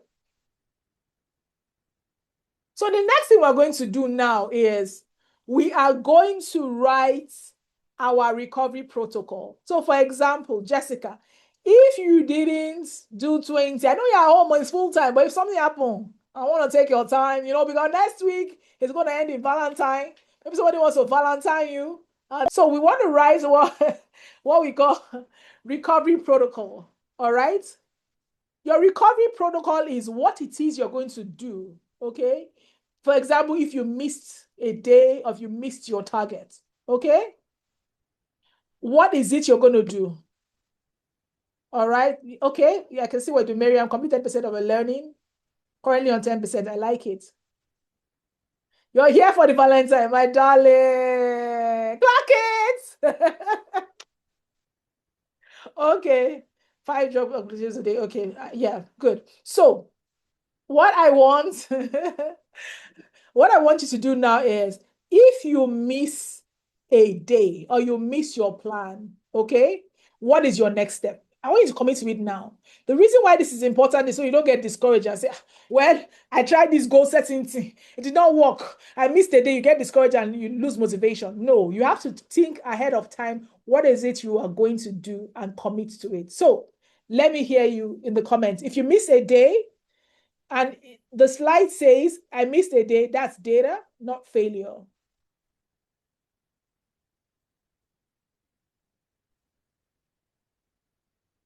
So the next thing we're going to do now is we are going to write our recovery protocol. So for example, Jessica, if you didn't do 20, I know you're at home, it's full time, but if something happened, I want to take your time, because next week it's going to end in Valentine. Maybe somebody wants to Valentine you. So we want to write what we call recovery protocol. All right. Your recovery protocol is what it is you're going to do. Okay. For example, if you missed a day or if you missed your target, okay? What is it you're going to do? All right, okay, yeah, I can see what you do, Miriam. Complete 10% of a learning. Currently on 10%, I like it. You're here for the Valentine, my darling. Clock it! Okay, 5 job opportunities a day, okay, yeah, good. So, what I want, what I want you to do now is, if you miss a day or you miss your plan, okay, what is your next step? I want you to commit to it now. The reason why this is important is so you don't get discouraged and say, well, I tried this goal setting thing. It did not work. I missed a day. You get discouraged and you lose motivation. No, you have to think ahead of time. What is it you are going to do and commit to it? So let me hear you in the comments. If you miss a day, and the slide says, I missed a day, that's data, not failure.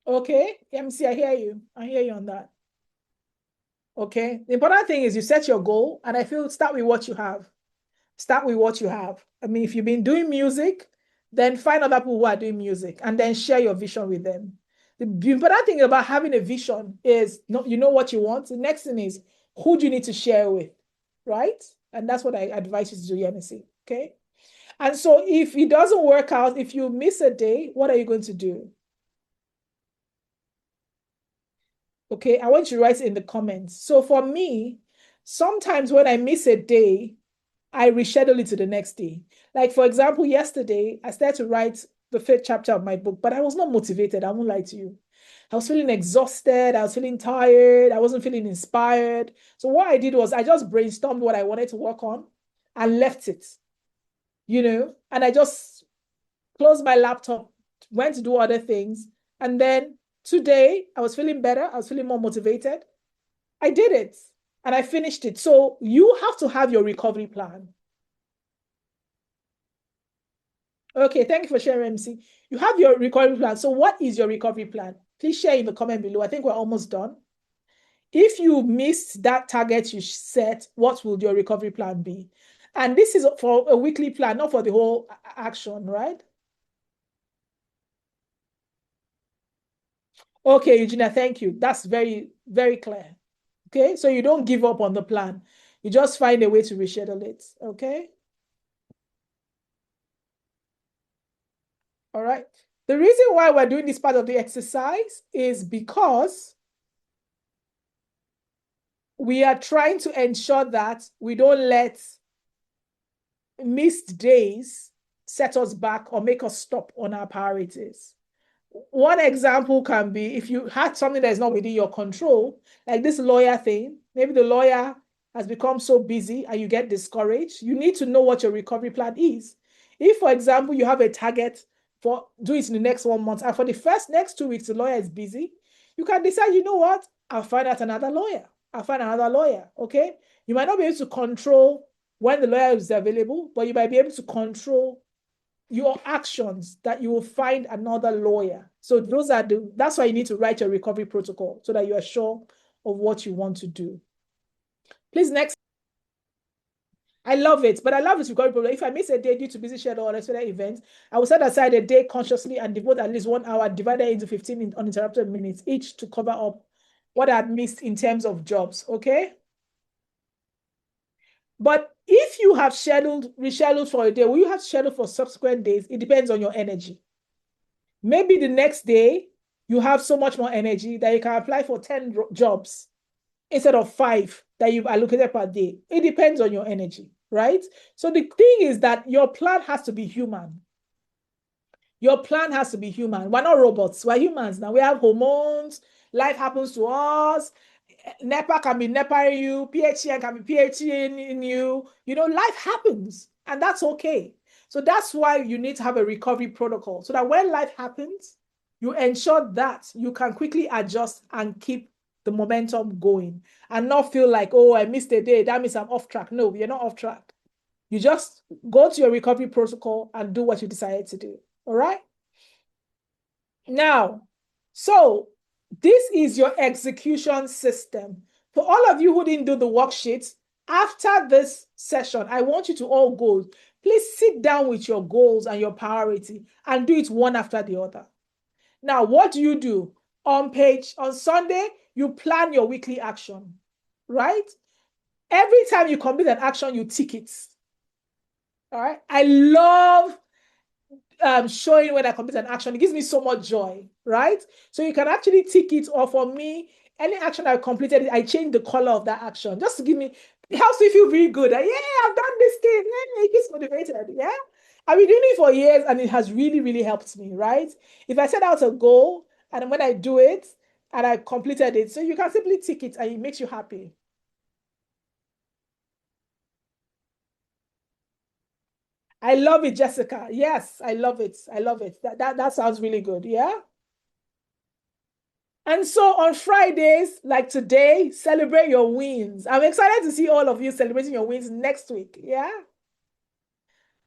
Okay, MC, I hear you. I hear you on that. Okay, the important thing is you set your goal, and I feel start with what you have. Start with what you have. I mean, if you've been doing music, then find other people who are doing music and then share your vision with them. The important thing about having a vision is you know what you want. The next thing is who do you need to share with, right? And that's what I advise you to do, Yanisi. Okay. And so if it doesn't work out, if you miss a day, what are you going to do? Okay, I want you to write it in the comments. So for me, sometimes when I miss a day, I reschedule it to the next day. Like, for example, yesterday, I started to write the 5th chapter of my book, but I was not motivated. I won't lie to you. I was feeling exhausted. I was feeling tired. I wasn't feeling inspired. So what I did was I just brainstormed what I wanted to work on and left it, and I just closed my laptop, went to do other things. And then today I was feeling better. I was feeling more motivated. I did it and I finished it. So you have to have your recovery plan. Okay, thank you for sharing, MC. You have your recovery plan. So what is your recovery plan? Please share in the comment below. I think we're almost done. If you missed that target you set, what will your recovery plan be? And this is for a weekly plan, not for the whole action, right? Okay, Eugenia, thank you. That's very, very clear. Okay, so you don't give up on the plan. You just find a way to reschedule it. Okay. All right. The reason why we're doing this part of the exercise is because we are trying to ensure that we don't let missed days set us back or make us stop on our priorities. One example can be if you had something that is not within your control, like this lawyer thing, maybe the lawyer has become so busy and you get discouraged. You need to know what your recovery plan is. If, for example, you have a target for do it in the next 1 month, and for the next 2 weeks, the lawyer is busy, you can decide, you know what, I'll find out another lawyer. I'll find another lawyer, okay? You might not be able to control when the lawyer is available, but you might be able to control your actions that you will find another lawyer. So that's why you need to write your recovery protocol so that you are sure of what you want to do. Please, next. I love it, but I love this recovery protocol. If I miss a day due to busy schedule or unexpected events, I will set aside a day consciously and devote at least 1 hour divided into 15 uninterrupted minutes each to cover up what I had missed in terms of jobs, okay? But if you have rescheduled for a day, will you have scheduled for subsequent days? It depends on your energy. Maybe the next day, you have so much more energy that you can apply for 10 jobs instead of 5 that you've allocated per day. It depends on your energy, right? So the thing is that your plan has to be human. Your plan has to be human. We're not robots. We're humans now. We have hormones. Life happens to us. NEPA can be NEPA in you. PHN can be PHN in you. You know, life happens, and that's okay. So that's why you need to have a recovery protocol so that when life happens, you ensure that you can quickly adjust and keep the momentum going and not feel like, oh, I missed a day. That means I'm off track. No, you're not off track. You just go to your recovery protocol and do what you decided to do. All right? Now, so this is your execution system. For all of you who didn't do the worksheets, after this session, I want you to all go. Please sit down with your goals and your priority and do it one after the other. Now, what do you do? On Sunday, you plan your weekly action, right? Every time you complete an action, you tick it. All right. I love showing when I complete an action. It gives me so much joy, right? So you can actually tick it, or for me, any action I completed, I change the color of that action just to give me, it helps me feel really good. Yeah, I've done this thing. Yeah, it gets motivated. Yeah. I've been doing it for years and it has really, really helped me, right? If I set out a goal and when I do it and I completed it, so you can simply tick it and it makes you happy. I love it, Jessica. Yes, I love it. I love it. That sounds really good. Yeah. And so on Fridays, like today, celebrate your wins. I'm excited to see all of you celebrating your wins next week. Yeah.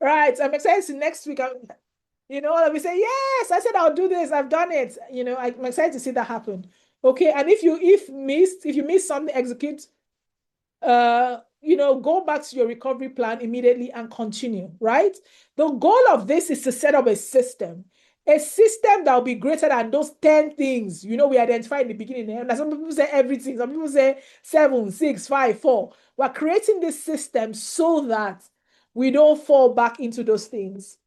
Right. I'm excited to see next week. All of you say, yes, I said I'll do this. I've done it. I'm excited to see that happen. Okay. And if you miss something, execute, go back to your recovery plan immediately and continue, right? The goal of this is to set up a system that will be greater than those 10 things, we identified in the beginning. And some people say everything. Some people say 7, 6, 5, 4. We're creating this system so that we don't fall back into those things.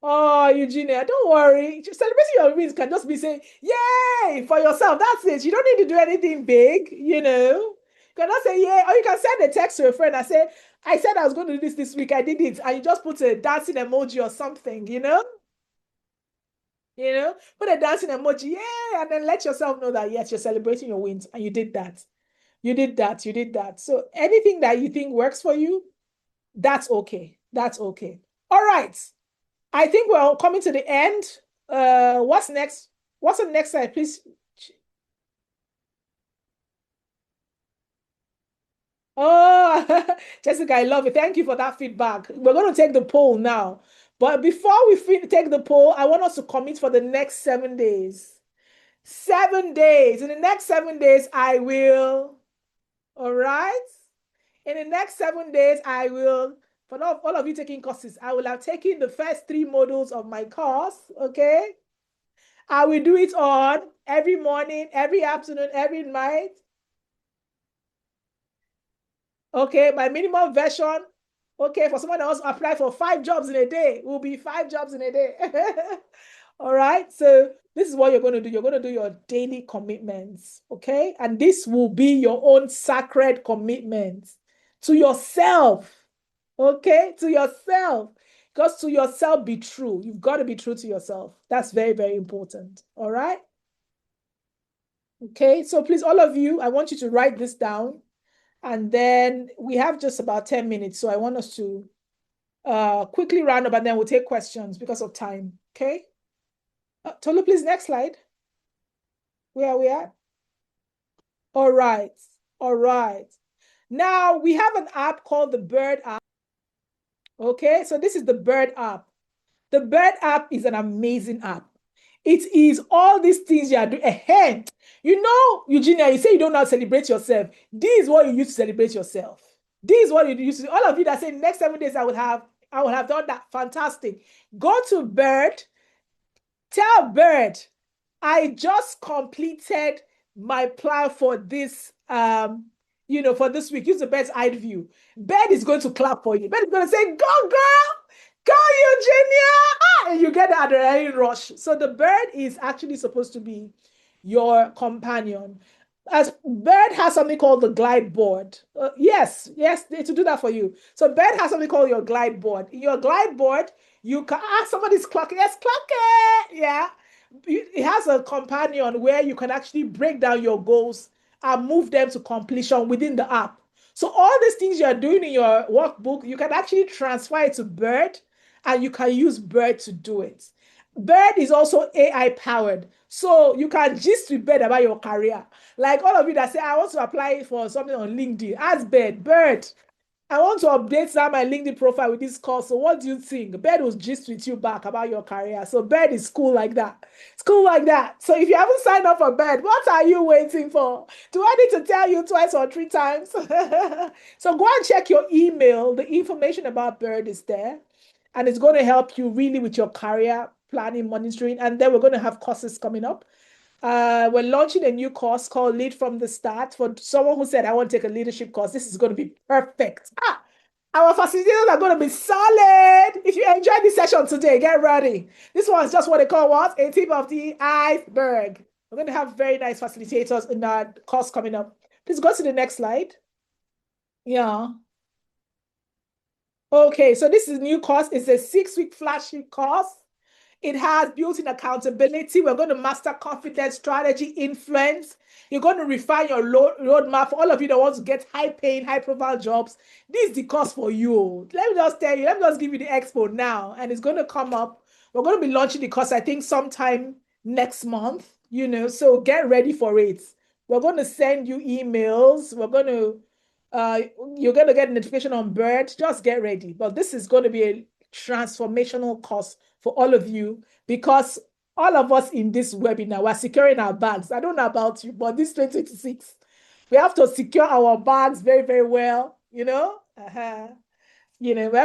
Oh, Eugenia, don't worry. Celebrating your wins can just be saying, yay, for yourself. That's it. You don't need to do anything big, You cannot say, yeah, or you can send a text to a friend and say, I said I was going to do this week. I did it. And you just put a dancing emoji or something, put a dancing emoji, yeah, and then let yourself know that, yes, you're celebrating your wins and you did that. You did that. You did that. So anything that you think works for you, that's okay. That's okay. All right. I think we're coming to the end. What's next? What's the next slide, please? Oh, Jessica, I love it. Thank you for that feedback. We're going to take the poll now. But before we take the poll, I want us to commit for the next 7 days. 7 days. In the next 7 days, I will. All right. In the next 7 days, I will. For all of you taking courses, I will have taken the first 3 modules of my course. Okay. I will do it on every morning, every afternoon, every night. Okay, my minimum version, okay, for someone else apply for 5 jobs in a day, will be 5 jobs in a day. All right, so this is what you're going to do. You're going to do your daily commitments, okay? And this will be your own sacred commitment to yourself, okay? To yourself. Because to yourself, be true. You've got to be true to yourself. That's very, very important, all right? Okay, so please, all of you, I want you to write this down. And then we have just about 10 minutes. So I want us to quickly round up and then we'll take questions because of time. Okay. Tolu, please, next slide. Where are we at? All right. All right. Now we have an app called the Bird app. Okay, so this is the Bird app. The Bird app is an amazing app. It is all these things you are doing. Ahead. You know, Eugenia, you say you don't know how to celebrate yourself. This is what you use to celebrate yourself. This is what you use to, all of you that say next 7 days I will have done that. Fantastic. Go to Bird, tell Bird, I just completed my plan for this for this week. Use the Bird's eye view. Bird is going to clap for you. Bird is going to say, go girl, go Eugenia, and you get the adrenaline rush. So the Bird is actually supposed to be your companion. As Bird has something called the glide board. Yes, to do that for you. So Bird has something called your glide board. In your glide board, you can somebody's clocking. Yes, clocking. Yeah. It has a companion where you can actually break down your goals and move them to completion within the app. So all these things you're doing in your workbook, you can actually transfer it to Bird and you can use Bird to do it. Bird is also AI powered. So you can gist with Bird about your career. Like all of you that say, I want to apply for something on LinkedIn, ask Bird, I want to update my LinkedIn profile with this course. So what do you think? Bird will gist with you back about your career. So Bird is cool like that. It's cool like that. So if you haven't signed up for Bird, what are you waiting for? Do I need to tell you twice or 3 times? So go and check your email. The information about Bird is there. And it's going to help you really with your career planning, monitoring. And then we're going to have courses coming up. We're launching a new course called Lead from the Start. For someone who said, I want to take a leadership course, this is going to be perfect. Our facilitators are going to be solid. If you enjoyed this session today, get ready. This one's just what they call what? A tip of the iceberg. We're going to have very nice facilitators in our course coming up. Please go to the next slide. Yeah. Okay, so this is a new course. It's a 6-week flagship course. It has built-in accountability. We're going to master confidence, strategy, influence. You're going to refine your roadmap for all of you that want to get high-paying, high-profile jobs. This is the course for you. Let me just tell you. Let me just give you the expo now. And it's going to come up. We're going to be launching the course, I think, sometime next month. So get ready for it. We're going to send you emails. You're going to get a notification on Bird. Just get ready. But this is going to be a transformational course for all of you because all of us in this webinar, we're securing our bags. I don't know about you, but this 2026, we have to secure our bags very, very well, we have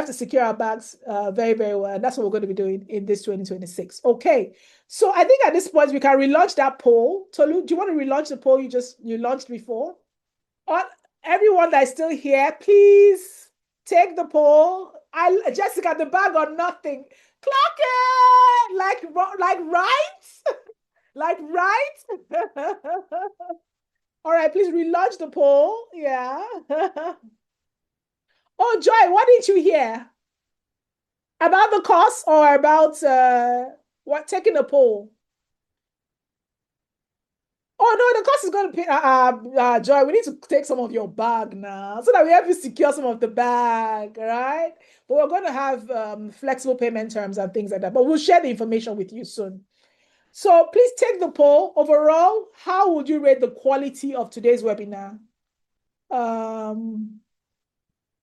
to secure our bags very, very well. And that's what we're going to be doing in this 2026. Okay. So I think at this point, we can relaunch that poll. Tolu, do you want to relaunch the poll you launched before? Everyone that is still here, please take the poll. Jessica, the bag or nothing. Clock it! Like right? Like right? All right, please relaunch the poll. Yeah. Oh, Joy, what did you hear? About the cost or about taking a poll? Oh no, the cost is going to pay. Joy, we need to take some of your bag now so that we help you secure some of the bag, right? But we're going to have flexible payment terms and things like that. But we'll share the information with you soon. So please take the poll. Overall, how would you rate the quality of today's webinar?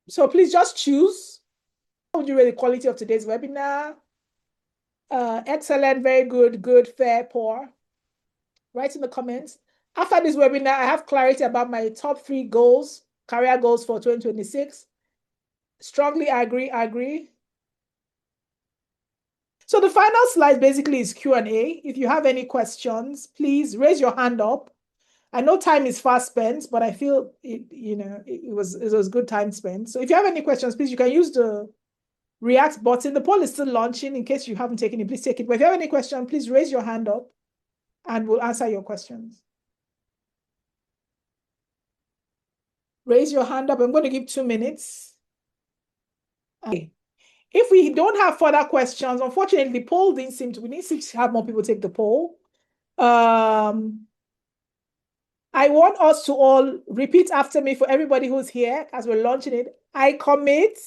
So please just choose. How would you rate the quality of today's webinar? Excellent, very good, good, fair, poor. Write in the comments. After this webinar, I have clarity about my top 3 goals, career goals for 2026. Strongly agree. So the final slide basically is Q&A. If you have any questions, please raise your hand up. I know time is fast spent, but I feel it was good time spent. So if you have any questions, please, you can use the React button. The poll is still launching. In case you haven't taken it, please take it. But if you have any question, please raise your hand up and we'll answer your questions. Raise your hand up. I'm going to give 2 minutes. Okay. If we don't have further questions, unfortunately, the poll didn't seem to, we need to have more people take the poll. I want us to all repeat after me for everybody who's here as we're launching it. I commit.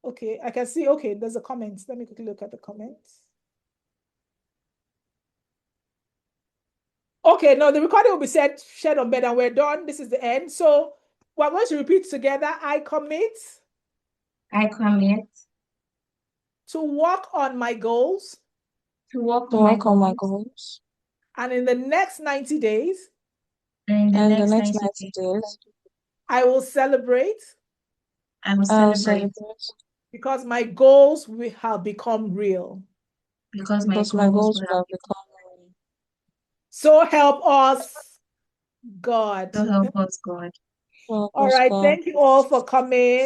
Okay, I can see, okay, there's a comment. Let me quickly look at the comments. Okay, no, the recording will be shared on bed and we're done. This is the end. So we're going to repeat together. I commit I commit to work on my goals, to work To on my work on my goals, goals. and in the next 90 days, and in the And the next next 90 90 days, days, I will celebrate I will I'll celebrate celebrate because my goals will have become real. because my because my goals goals will will have have become real. So help us, God. to help us, God. Help All us, right. God. Thank you all for coming.